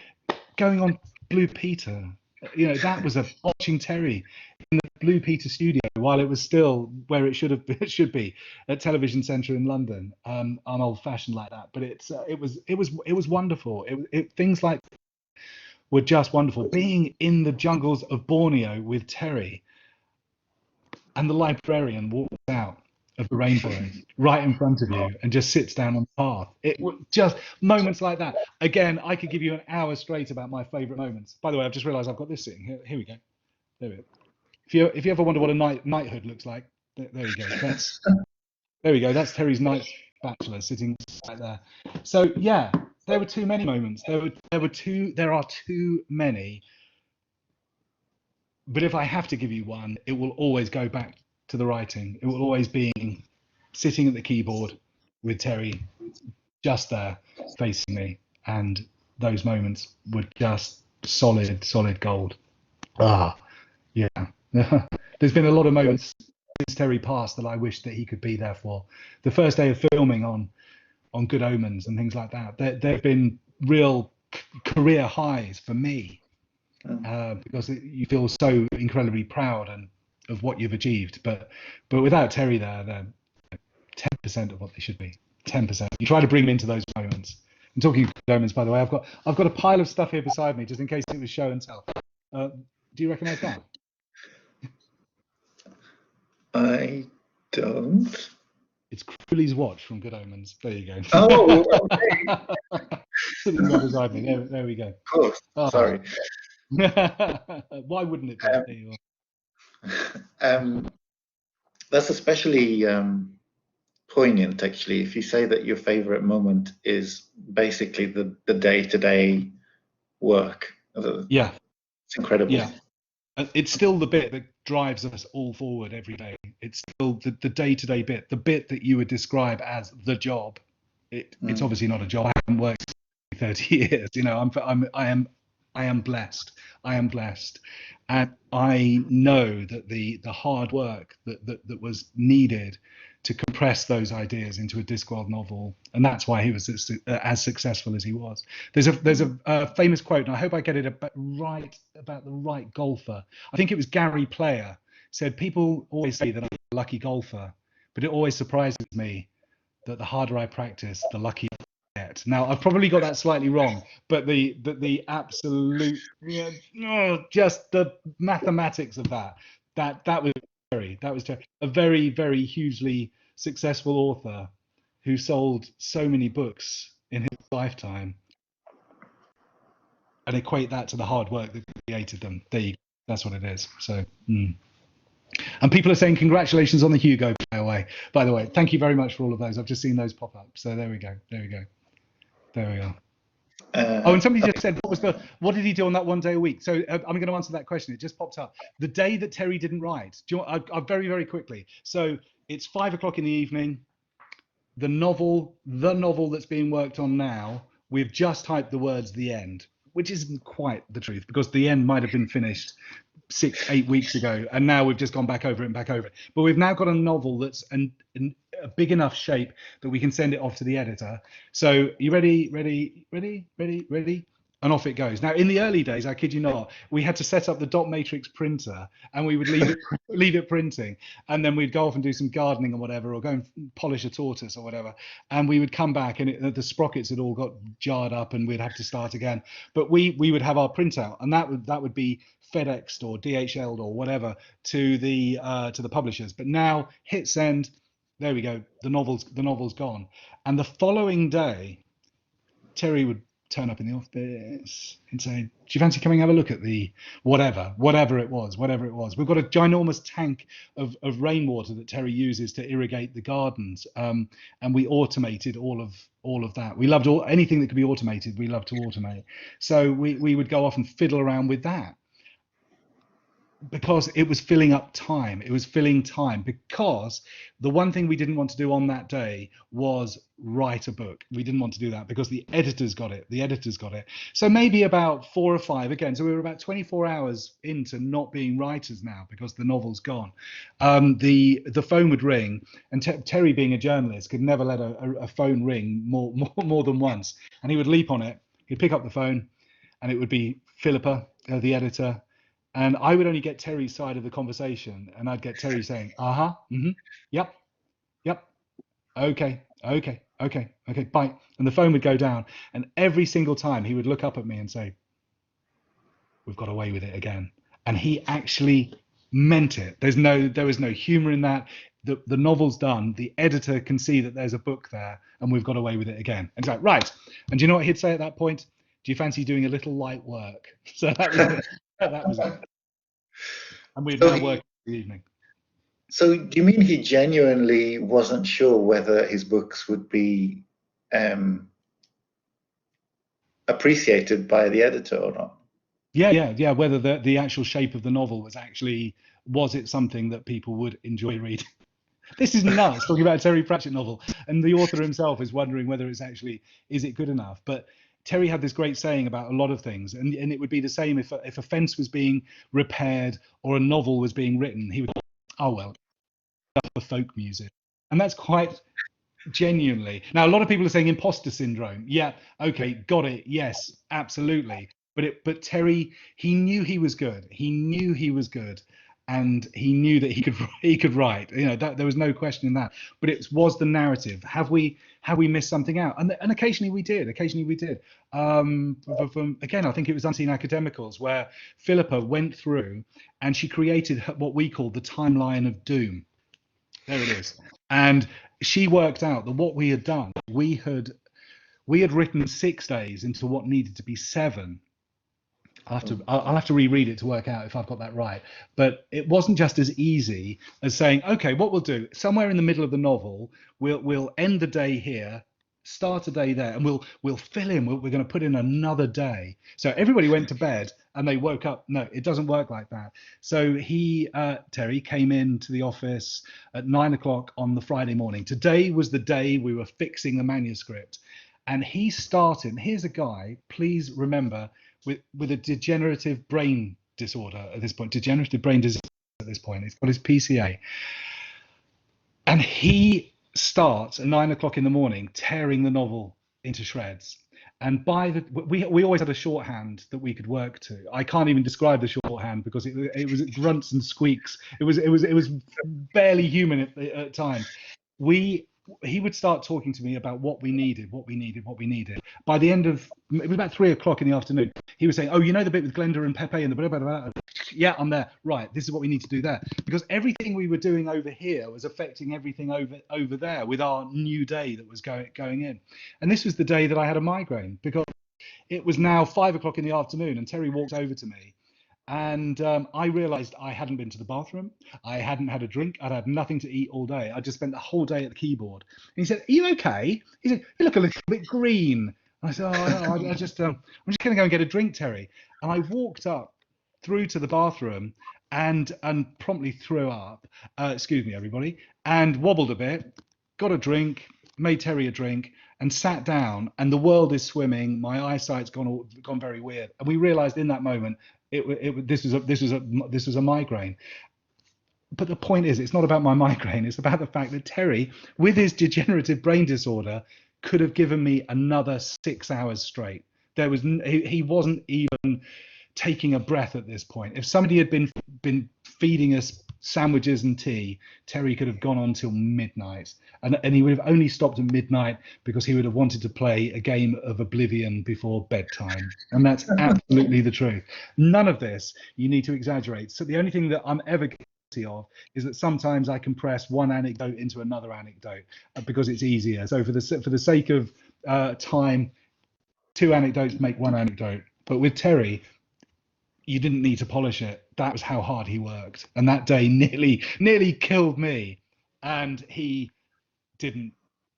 [SPEAKER 2] Going on Blue Peter. That was watching Terry in the Blue Peter studio while it was still where it should be at Television Centre in London. I'm old-fashioned like that, but it was wonderful. Things like were just wonderful. Being in the jungles of Borneo with Terry, and the librarian walks out of the rainforest right in front of you and just sits down on the path. It was just moments like that. Again, I could give you an hour straight about my favourite moments. By the way, I've just realised I've got this sitting here. Here we go. There we go. If you ever wonder what a knighthood looks like, there we go. There we go. That's Terry's Knight Bachelor sitting right there. So yeah, there were too many moments. There are too many. But if I have to give you one, it will always go back to the writing. It will always be sitting at the keyboard with Terry just there facing me, and those moments were just solid gold. Yeah. There's been a lot of moments since Terry passed that I wish that he could be there for. The first day of filming on Good Omens and things like that, there have been real career highs for me, because you feel so incredibly proud of what you've achieved. But without Terry there, they're 10% of what they should be. 10%. You try to bring them into those moments. I'm talking Good Omens, by the way. I've got a pile of stuff here beside me, just in case it was show and tell. Do you recognise that?
[SPEAKER 1] I don't.
[SPEAKER 2] It's Crulley's watch from Good Omens. There you go.
[SPEAKER 1] Oh, okay.
[SPEAKER 2] Sitting there beside me. There we go.
[SPEAKER 1] Of course.
[SPEAKER 2] Oh.
[SPEAKER 1] Sorry.
[SPEAKER 2] Why wouldn't it be? There you are.
[SPEAKER 1] That's especially poignant, actually, if you say that your favorite moment is basically the day-to-day work.
[SPEAKER 2] Yeah.
[SPEAKER 1] It's incredible.
[SPEAKER 2] Yeah. It's still the bit that drives us all forward every day. It's still the day-to-day bit, the bit that you would describe as the job. It's obviously not a job. I haven't worked 30 years. I am blessed. I am blessed, and I know that the hard work that was needed to compress those ideas into a Discworld novel, and that's why he was as successful as he was. There's a famous quote, and I hope I get it right about the right golfer. I think it was Gary Player said, "People always say that I'm a lucky golfer, but it always surprises me that the harder I practice, the luckier I get." Now, I've probably got that slightly wrong, but the absolute, just the mathematics of that was Terry. That was Terry, a very, very hugely successful author who sold so many books in his lifetime, and equate that to the hard work that created them. That's what it is. So. And people are saying congratulations on the Hugo, by the way. Thank you very much for all of those. I've just seen those pop up. So there we go. There we are. And somebody just said, what did he do on that one day a week? So I'm going to answer that question. It just popped up. The day that Terry didn't write. Do you want, I very, very quickly. So it's 5 o'clock in the evening. The novel that's being worked on now, we've just typed the words "the end," which isn't quite the truth, because the end might have been finished 6-8 weeks ago, and now we've just gone back over it. But we've now got a novel that's in a big enough shape that we can send it off to the editor. So you ready? and off it goes. Now, in the early days, I kid you not, we had to set up the dot matrix printer, and we would leave it printing, and then we'd go off and do some gardening or whatever, or go and polish a tortoise or whatever, and we would come back, and the sprockets had all got jarred up, and we'd have to start again. But we would have our printout, and that would be FedExed or DHL'd or whatever to the publishers. But now, hit send, there we go, the novel's gone. And the following day, Terry would turn up in the office and say, do you fancy coming have a look at the whatever it was. We've got a ginormous tank of rainwater that Terry uses to irrigate the gardens, and we automated all of that. We loved anything that could be automated. We loved to automate, so we would go off and fiddle around with that, because it was filling up time. It was filling time, because the one thing we didn't want to do on that day was write a book. We didn't want to do that because the editors got it. So maybe about 4 or 5 again. So we were about 24 hours into not being writers now, because the novel's gone. The phone would ring, and Terry, being a journalist, could never let a phone ring more than once. And he would leap on it. He'd pick up the phone, and it would be Philippa, the editor. And I would only get Terry's side of the conversation, and I'd get Terry saying, yep, okay, bye. And the phone would go down, and every single time he would look up at me and say, we've got away with it again. And he actually meant it. There was no humor in that. The novel's done. The editor can see that there's a book there, and we've got away with it again. And he's like, right. And do you know what he'd say at that point? Do you fancy doing a little light work? So that was it. That was it. And we'd now work in the evening.
[SPEAKER 1] So do you mean he genuinely wasn't sure whether his books would be appreciated by the editor or not?
[SPEAKER 2] Yeah. Whether the actual shape of the novel was it something that people would enjoy reading? This is nuts, talking about a Terry Pratchett novel, and the author himself is wondering whether is it good enough. But Terry had this great saying about a lot of things, and it would be the same if a fence was being repaired or a novel was being written. He would, oh well, for folk music. And that's quite genuinely. Now, a lot of people are saying imposter syndrome. Yeah, okay, got it. Yes, absolutely. But Terry, he knew he was good. And he knew that he could write. You know, there was no question in that. But it was the narrative. Have we missed something out? And occasionally we did. Again, I think it was Unseen Academicals, where Philippa went through and she created what we call the timeline of doom. There it is. And she worked out that what we had done, we had written 6 days into what needed to be 7. I'll have to reread it to work out if I've got that right. But it wasn't just as easy as saying, okay, what we'll do, somewhere in the middle of the novel, we'll end the day here, start a day there, and we'll fill in. We're going to put in another day. So everybody went to bed and they woke up. No, it doesn't work like that. So Terry came into the office at 9 o'clock on the Friday morning. Today was the day we were fixing the manuscript. And he started, and here's a guy, please remember, with a degenerative brain disorder at this point, He's got his PCA. And he starts at 9 o'clock in the morning, tearing the novel into shreds. And we always had a shorthand that we could work to. I can't even describe the shorthand because it was grunts and squeaks. It was barely human at times. He would start talking to me about what we needed. By the end of, it was about 3 o'clock in the afternoon, he was saying, oh, you know the bit with Glenda and Pepe and the blah, blah, blah. Yeah, I'm there. Right, this is what we need to do there. Because everything we were doing over here was affecting everything over there with our new day that was going in. And this was the day that I had a migraine, because it was now 5 o'clock in the afternoon, and Terry walked over to me. And I realized I hadn't been to the bathroom. I hadn't had a drink. I'd had nothing to eat all day. I just spent the whole day at the keyboard. And he said, are you okay? He said, you look a little bit green. And I said, oh, no, I'm just going to go and get a drink, Terry. And I walked up through to the bathroom and promptly threw up. Excuse me, everybody. And wobbled a bit, got a drink, made Terry a drink, and sat down. And the world is swimming. My eyesight's gone very weird. And we realized in that moment, this was a migraine. But the point is, it's not about my migraine. It's about the fact that Terry, with his degenerative brain disorder, could have given me another 6 hours straight. he wasn't even taking a breath at this point. If somebody had been feeding us sandwiches and tea, Terry could have gone on till midnight, and he would have only stopped at midnight because he would have wanted to play a game of Oblivion before bedtime. And that's absolutely the truth. None of this you need to exaggerate. So the only thing that I'm ever guilty of is that sometimes I compress one anecdote into another anecdote because it's easier. So for the sake of time, two anecdotes make one anecdote. But with Terry, you didn't need to polish it. That was how hard he worked. And that day nearly killed me. And he didn't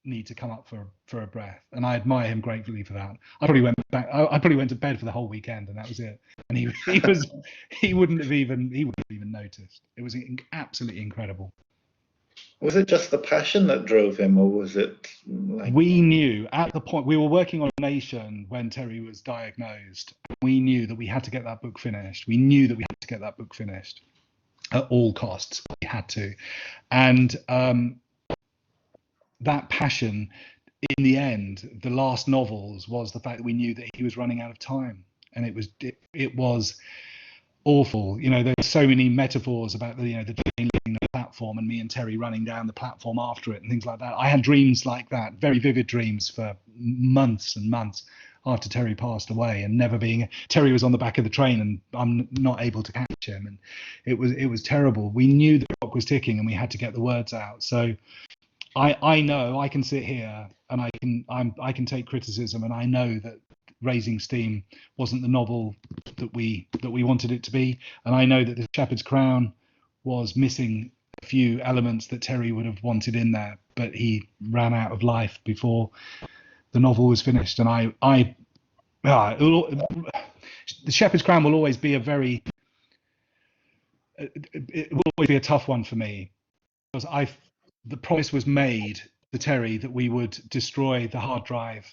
[SPEAKER 2] need to come up for a breath. And I admire him gratefully for that. I probably went to bed for the whole weekend, and that was it. And he wouldn't have even noticed. It was absolutely incredible.
[SPEAKER 1] Was it just the passion that drove him, or was it like...
[SPEAKER 2] We knew at the point, we were working on Nation when Terry was diagnosed. We knew that we had to get that book finished. We knew that we had to get that book finished at all costs. We had to. And that passion, in the end, the last novels, was the fact that we knew that he was running out of time. And it was awful. You know, there's so many metaphors about the train leaving the platform and me and Terry running down the platform after it and things like that. I had dreams like that, very vivid dreams for months and months after Terry passed away, and Terry was on the back of the train and I'm not able to catch him, and it was terrible. We knew the clock was ticking and we had to get the words out. So I know I can sit here and I can take criticism, and I know that Raising Steam wasn't the novel that we wanted it to be, and I know that The Shepherd's Crown was missing a few elements that Terry would have wanted in there, but he ran out of life before the novel was finished. And The Shepherd's Crown will always be it will always be a tough one for me, because the promise was made to Terry that we would destroy the hard drive.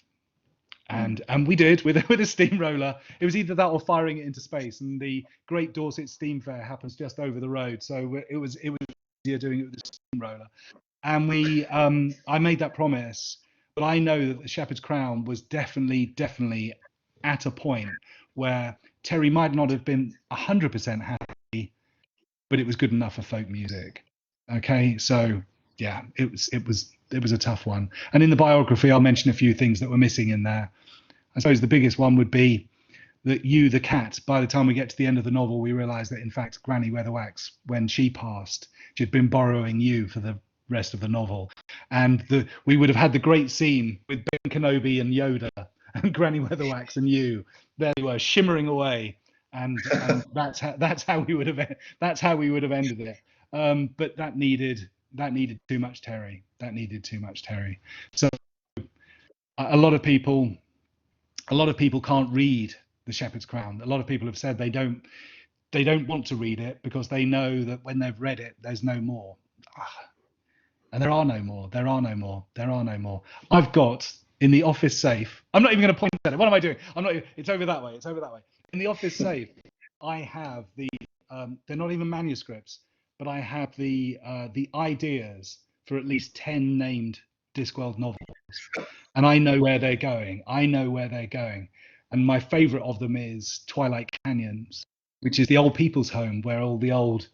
[SPEAKER 2] And we did with a steamroller. It was either that or firing it into space. And the Great Dorset Steam Fair happens just over the road, so it was easier doing it with the steamroller. And I made that promise, but I know that The Shepherd's Crown was definitely at a point where Terry might not have been 100% happy, but it was good enough for folk music. Okay, so yeah, it was a tough one. And in the biography, I'll mention a few things that were missing in there. I suppose the biggest one would be that you, the cat, by the time we get to the end of the novel, we realise that in fact Granny Weatherwax, when she passed, she'd been borrowing you for the rest of the novel. And we would have had the great scene with Ben Kenobi and Yoda and Granny Weatherwax and you. There they were, shimmering away. And that's how we would have ended it. But that needed too much Terry. So a lot of people can't read The Shepherd's Crown. A lot of people have said they don't want to read it because they know that when they've read it, there's no more. And there are no more. I've got in the office safe. I'm not even going to point at it. What am I doing? It's over that way. In the office safe, I have they're not even manuscripts, but I have the ideas for at least 10 named Discworld novels, and I know where they're going. And my favorite of them is Twilight Canyons, which is the old people's home where all the old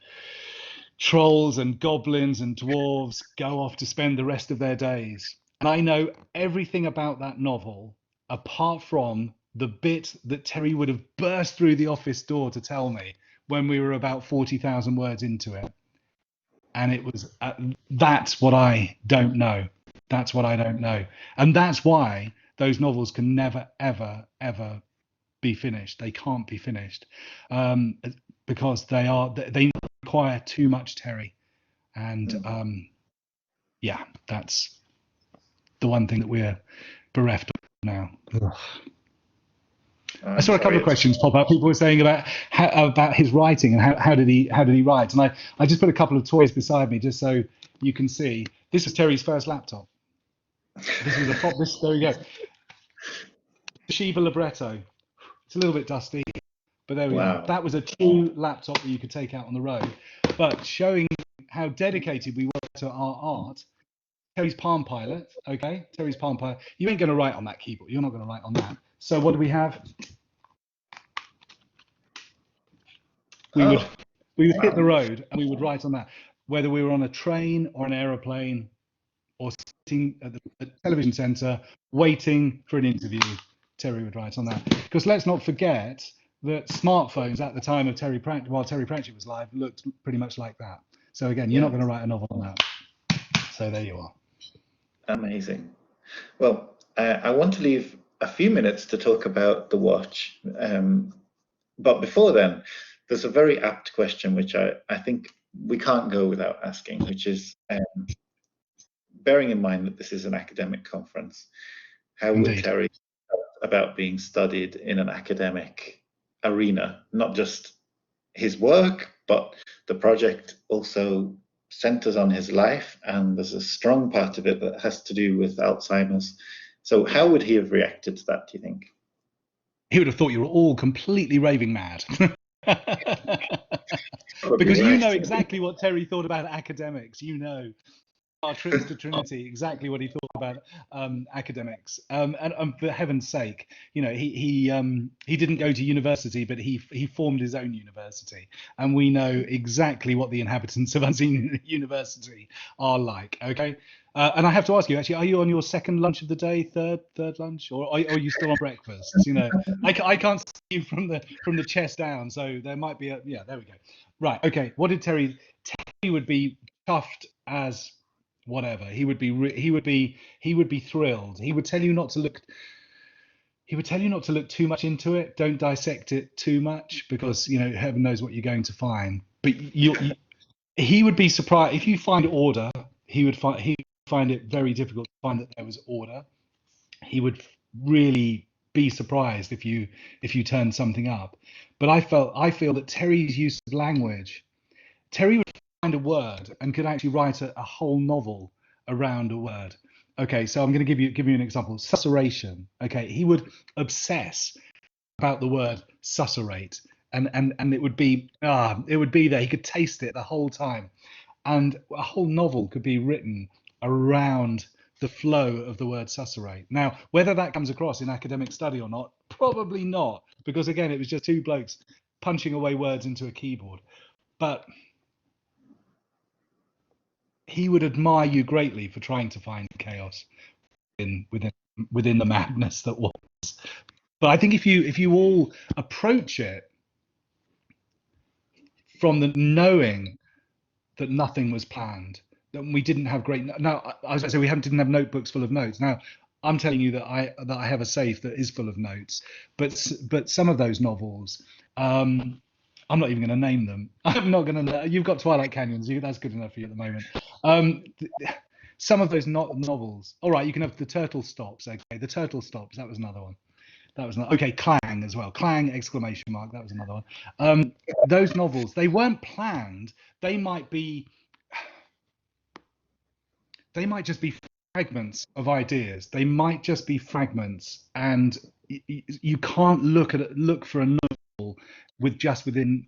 [SPEAKER 2] trolls and goblins and dwarves go off to spend the rest of their days. And I know everything about that novel apart from the bit that Terry would have burst through the office door to tell me when we were about 40,000 words into it. And it was that's what I don't know. And that's why those novels can never, ever, ever be finished. They can't be finished because they require too much Terry. And yeah, that's the one thing that we're bereft of now. Ugh. I saw a couple of questions pop up. People were saying about his writing and how did he write. And I just put a couple of toys beside me just so you can see. This was Terry's first laptop. This was there we go. Shiva libretto. It's a little bit dusty, but there we go. That was a true laptop that you could take out on the road. But showing how dedicated we were to our art. Terry's Palm Pilot, okay? Terry's Palm Pilot. You ain't going to write on that keyboard. You're not going to write on that. So what do we have? We would hit the road and we would write on that, whether we were on a train or an aeroplane or sitting at the television centre waiting for an interview. Terry would write on that. Because let's not forget that smartphones at the time of Terry Pratchett, while Terry Pratchett was live, looked pretty much like that. So again, you're not going to write a novel on that. So there you are.
[SPEAKER 1] Amazing. Well, I want to leave a few minutes to talk about the watch. But before then, there's a very apt question, which I think we can't go without asking, which is, bearing in mind that this is an academic conference, how would Terry felt about being studied in an academic arena? Not just his work, but the project also centers on his life, and there's a strong part of it that has to do with Alzheimer's. So how would he have reacted to that, do you think?
[SPEAKER 2] He would have thought you were all completely raving mad. Because you know exactly what Terry thought about academics. You know, our trips to Trinity, exactly what he thought about academics. And for heaven's sake, you know, he didn't go to university, but he formed his own university, and we know exactly what the inhabitants of Unseen University are like. Okay, and I have to ask you, actually, are you on your second lunch of the day, third lunch, or are you still on breakfast? You know, I can't see you from the chest down, so there might be a there we go. Right, okay. What did Terry? Terry would be chuffed as whatever. He would be thrilled. He would tell you not to look. He would tell you not to look too much into it. Don't dissect it too much, because you know heaven knows what you're going to find. But he would be surprised if you find order. He would find it very difficult to find that there was order. He would really be surprised if you turned something up. But I feel that Terry's use of language. Terry would find a word and could actually write a whole novel around a word. Okay, so I'm going to give you an example. Susurration. Okay, he would obsess about the word susurrate, and it would be there. He could taste it the whole time, and a whole novel could be written around the flow of the word susurrate. Now, whether that comes across in academic study or not, probably not, because again, it was just two blokes punching away words into a keyboard. But he would admire you greatly for trying to find chaos within the madness that was. But I think if you all approach it from the knowing that nothing was planned, that we didn't have great. Now, I was going to say we didn't have notebooks full of notes. Now, I'm telling you that I have a safe that is full of notes. But some of those novels, I'm not even going to name them. I'm not going to. You've got Twilight Canyons. That's good enough for you at the moment. Some of those novels. All right, you can have the Turtle Stops. Okay, the Turtle Stops. That was another one. Okay. Clang as well. Clang ! That was another one. Those novels, they weren't planned. They might just be fragments of ideas. They might just be fragments, and you can't look for a novel within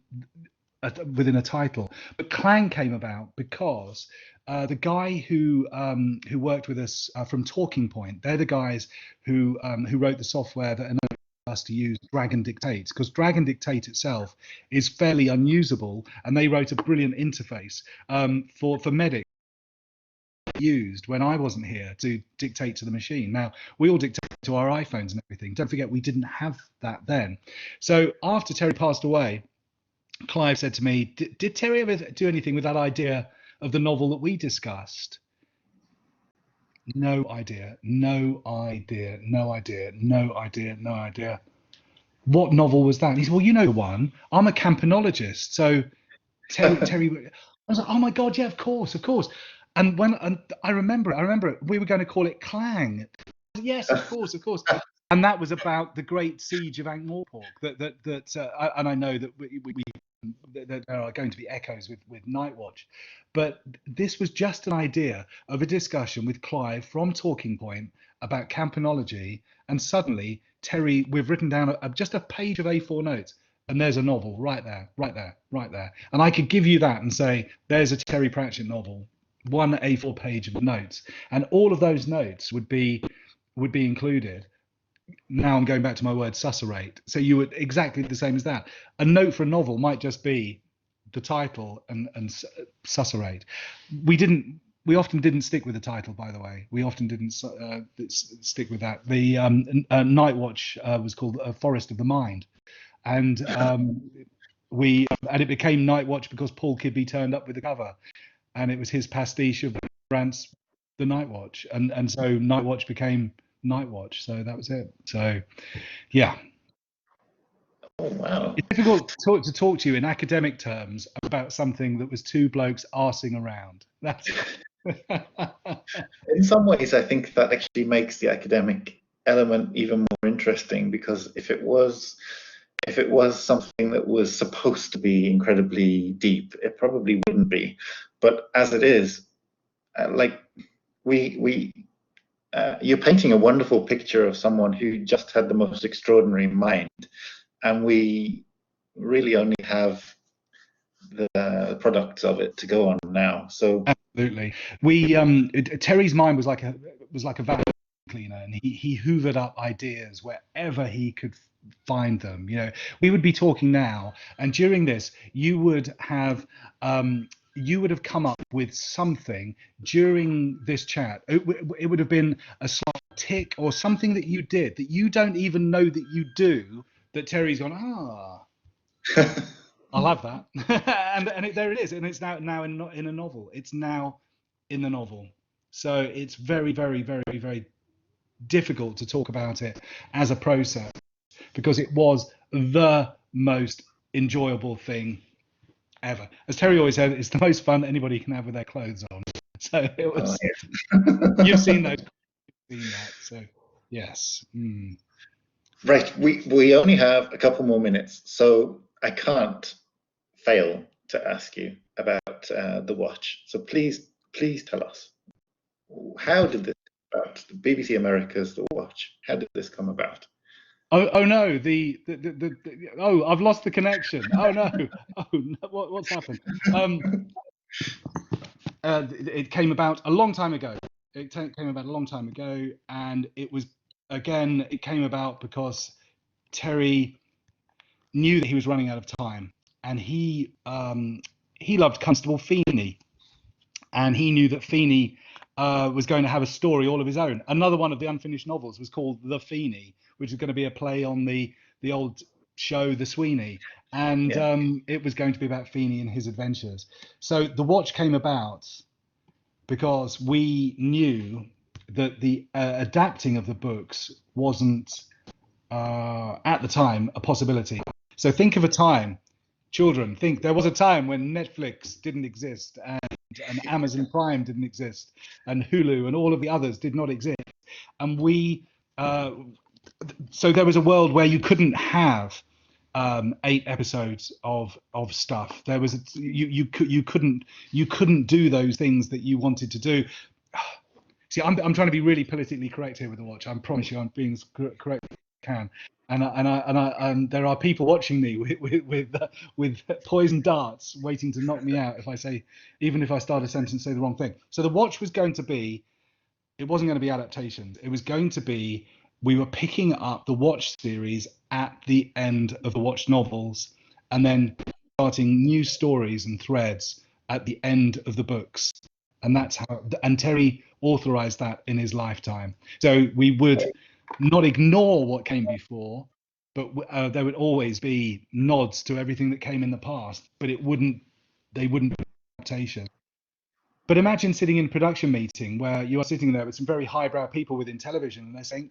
[SPEAKER 2] a title. But Clang came about because the guy who worked with us from Talking Point, they're the guys who wrote the software that enabled us to use Dragon Dictate, because Dragon Dictate itself is fairly unusable, and they wrote a brilliant interface for medics used when I wasn't here to dictate to the machine. Now, we all dictate to our iPhones and everything. Don't forget, we didn't have that then. So after Terry passed away, Clive said to me, did Terry ever do anything with that idea of the novel that we discussed? No idea. What novel was that? And he said, well, you know one. I'm a campanologist. So Terry, I was like, oh my God, yeah, of course. And I remember it, we were going to call it Clang. Yes, of course. And that was about the Great Siege of Ankh-Morpork. And I know that that there are going to be echoes with Night Watch, but this was just an idea of a discussion with Clive from Talking Point about campanology, and suddenly Terry, we've written down just a page of A4 notes, and there's a novel right there, and I could give you that and say there's a Terry Pratchett novel, one A4 page of notes, and all of those notes would be included. now I'm going back to my word susurrate. So you would exactly the same as that. A note for a novel might just be the title and susurrate. We often didn't stick with the title, by the way. We often didn't stick with that. The Night Watch was called Forest of the Mind, and it became Night Watch because Paul Kidby turned up with the cover, and it was his pastiche of Brandt's The Night Watch, and so Night Watch became Night Watch. So that was it. So yeah.
[SPEAKER 1] Oh wow.
[SPEAKER 2] It's difficult to talk to you in academic terms about something that was two blokes arsing around. That's
[SPEAKER 1] In some ways, I think that actually makes the academic element even more interesting, because if it was something that was supposed to be incredibly deep, it probably wouldn't be. But as it is, like you're painting a wonderful picture of someone who just had the most extraordinary mind, and we really only have the products of it to go on now. So
[SPEAKER 2] absolutely. Terry's mind was like a vacuum cleaner, and he hoovered up ideas wherever he could find them. You know, we would be talking now, and during this, you would have come up with something during this chat. It would have been a slight tick or something that you did that you don't even know that you do, that Terry's gone, I'll have that. and there it is, and it's now in a novel. It's now in the novel. So it's very, very, very, very difficult to talk about it as a process, because it was the most enjoyable thing ever. As Terry always said, it's the most fun anybody can have with their clothes on. So it was. You've seen those, seen that. So yes.
[SPEAKER 1] Right, we only have a couple more minutes, so I can't fail to ask you about the watch. So please tell us, how did this come about? The BBC America's The Watch. How did this come about?
[SPEAKER 2] Oh no! Oh, I've lost the connection. Oh no! Oh no, what's happened? It came about a long time ago. Came about a long time ago, and it came about because Terry knew that he was running out of time, and he loved Constable Feeney, and he knew that Feeney was going to have a story all of his own. Another one of the unfinished novels was called The Feeney, which is going to be a play on the old show The Sweeney, and it was going to be about Feeney and his adventures. So The Watch came about because we knew that the adapting of the books wasn't at the time a possibility. So think of a time, children, there was a time when Netflix didn't exist, and Amazon Prime didn't exist, and Hulu and all of the others did not exist, and so there was a world where you couldn't have 8 episodes of stuff. There was you couldn't do those things that you wanted to do. See, I'm trying to be really politically correct here with The Watch. I promise you, I'm being as correct as I can. And there are people watching me with poison darts waiting to knock me out even if I start a sentence, say the wrong thing. So The Watch was going to be, it wasn't going to be adaptations. It was going to be, we were picking up the Watch series at the end of the Watch novels, and then starting new stories and threads at the end of the books. And that's how, and Terry authorized that in his lifetime. So we would not ignore what came before, but there would always be nods to everything that came in the past, but they wouldn't be adaptation. But imagine sitting in a production meeting where you are sitting there with some very highbrow people within television, and they're saying,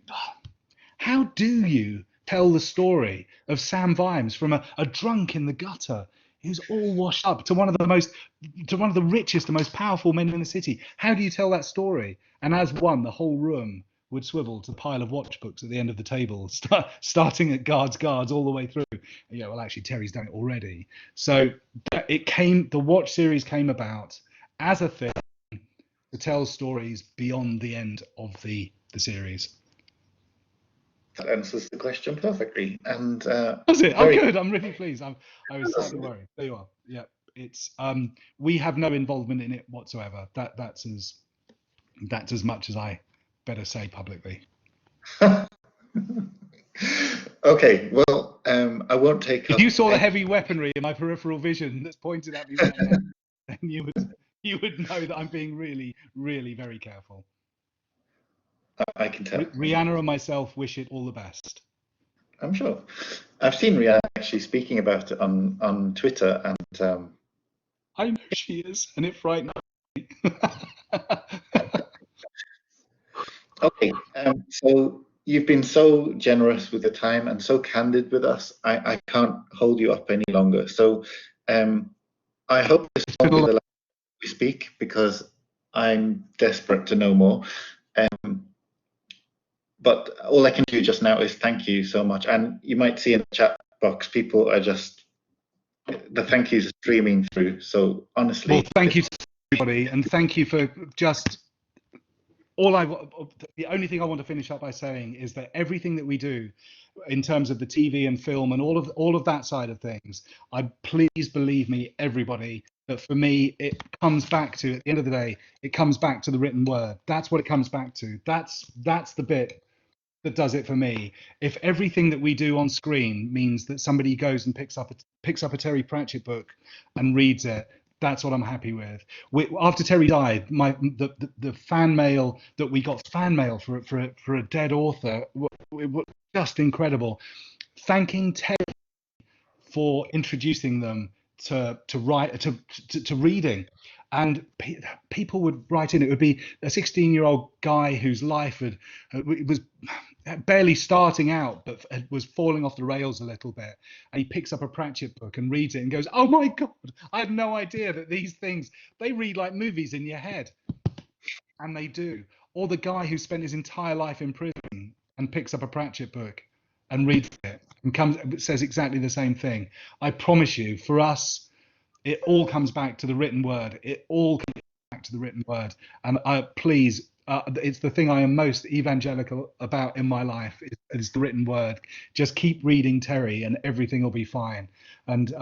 [SPEAKER 2] how do you tell the story of Sam Vimes from a drunk in the gutter who's all washed up to one of the richest and most powerful men in the city? How do you tell that story? And as one, the whole room would swivel to the pile of watch books at the end of the table, starting at guards all the way through. Yeah, well, actually, Terry's done it already. So the Watch series came about as a thing to tell stories beyond the end of the series.
[SPEAKER 1] That answers the question perfectly. And
[SPEAKER 2] was it? Oh, good. I'm really pleased. I was slightly worried. There you are. Yeah, it's we have no involvement in it whatsoever. That's as much as I better say publicly.
[SPEAKER 1] Okay, well, I won't take
[SPEAKER 2] If
[SPEAKER 1] up
[SPEAKER 2] you saw the
[SPEAKER 1] any-
[SPEAKER 2] heavy weaponry in my peripheral vision that's pointed at me right now, then you would know that I'm being really, really very careful.
[SPEAKER 1] I can tell.
[SPEAKER 2] Rihanna and myself wish it all the best.
[SPEAKER 1] I'm sure. I've seen Rihanna actually speaking about it on Twitter, and
[SPEAKER 2] I know she is, and it frightens me.
[SPEAKER 1] okay. So you've been so generous with your time and so candid with us. I can't hold you up any longer. So I hope this won't be the last we speak, because I'm desperate to know more. But all I can do just now is thank you so much. And you might see in the chat box, people are just, the thank yous are streaming through. So honestly,
[SPEAKER 2] well, thank you to everybody, and thank you for just the only thing I want to finish up by saying is that everything that we do in terms of the TV and film and all of that side of things, please believe me, everybody, that for me it comes back to, at the end of the day, it comes back to the written word. That's what it comes back to. That's the bit that does it for me. If everything that we do on screen means that somebody goes and picks up a Terry Pratchett book and reads it, that's what I'm happy with. After Terry died, the fan mail that we got, fan mail for a dead author, it was just incredible. Thanking Terry for introducing them to reading, and people would write in. It would be a 16-year-old guy whose life was barely starting out, but was falling off the rails a little bit, and he picks up a Pratchett book and reads it and goes, "Oh my God, I had no idea that these things, they read like movies in your head," and they do. Or the guy who spent his entire life in prison and picks up a Pratchett book and reads it and says exactly the same thing. I promise you, for us, it all comes back to the written word. It all comes back to the written word. And please, it's the thing I am most evangelical about in my life is the written word. Just keep reading Terry, and everything will be fine. And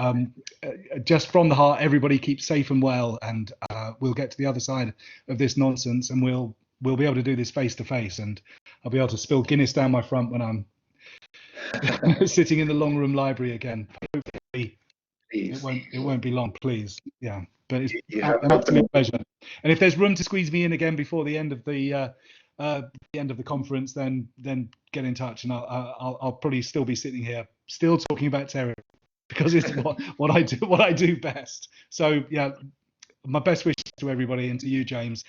[SPEAKER 2] just from the heart, everybody keep safe and well, and we'll get to the other side of this nonsense, and we'll be able to do this face to face, and I'll be able to spill Guinness down my front when I'm sitting in the long room library again. Hopefully,
[SPEAKER 1] please.
[SPEAKER 2] it won't be long, please. Yeah, but it's
[SPEAKER 1] You have
[SPEAKER 2] an absolute pleasure. And if there's room to squeeze me in again before the end of the conference, then get in touch, and I'll probably still be sitting here, still talking about Terry, because it's what I do best. So yeah, my best wishes to everybody, and to you, James.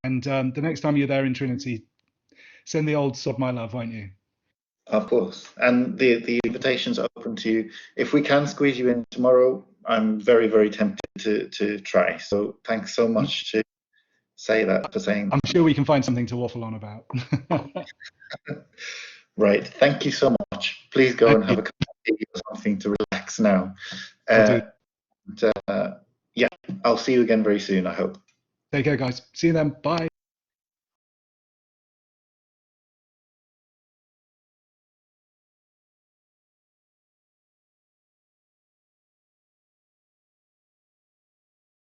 [SPEAKER 2] And the next time you're there in Trinity, send the old sod my love, won't you?
[SPEAKER 1] Of course. And the invitation's open to you. If we can squeeze you in tomorrow, I'm very, very tempted to try. So thanks so much to say that, for saying
[SPEAKER 2] I'm sure we can find something to waffle on about.
[SPEAKER 1] Right. Thank you so much. Please go and have a cup of tea or something to relax now. Yeah, I'll see you again very soon, I hope.
[SPEAKER 2] Take care, guys. See you then. Bye.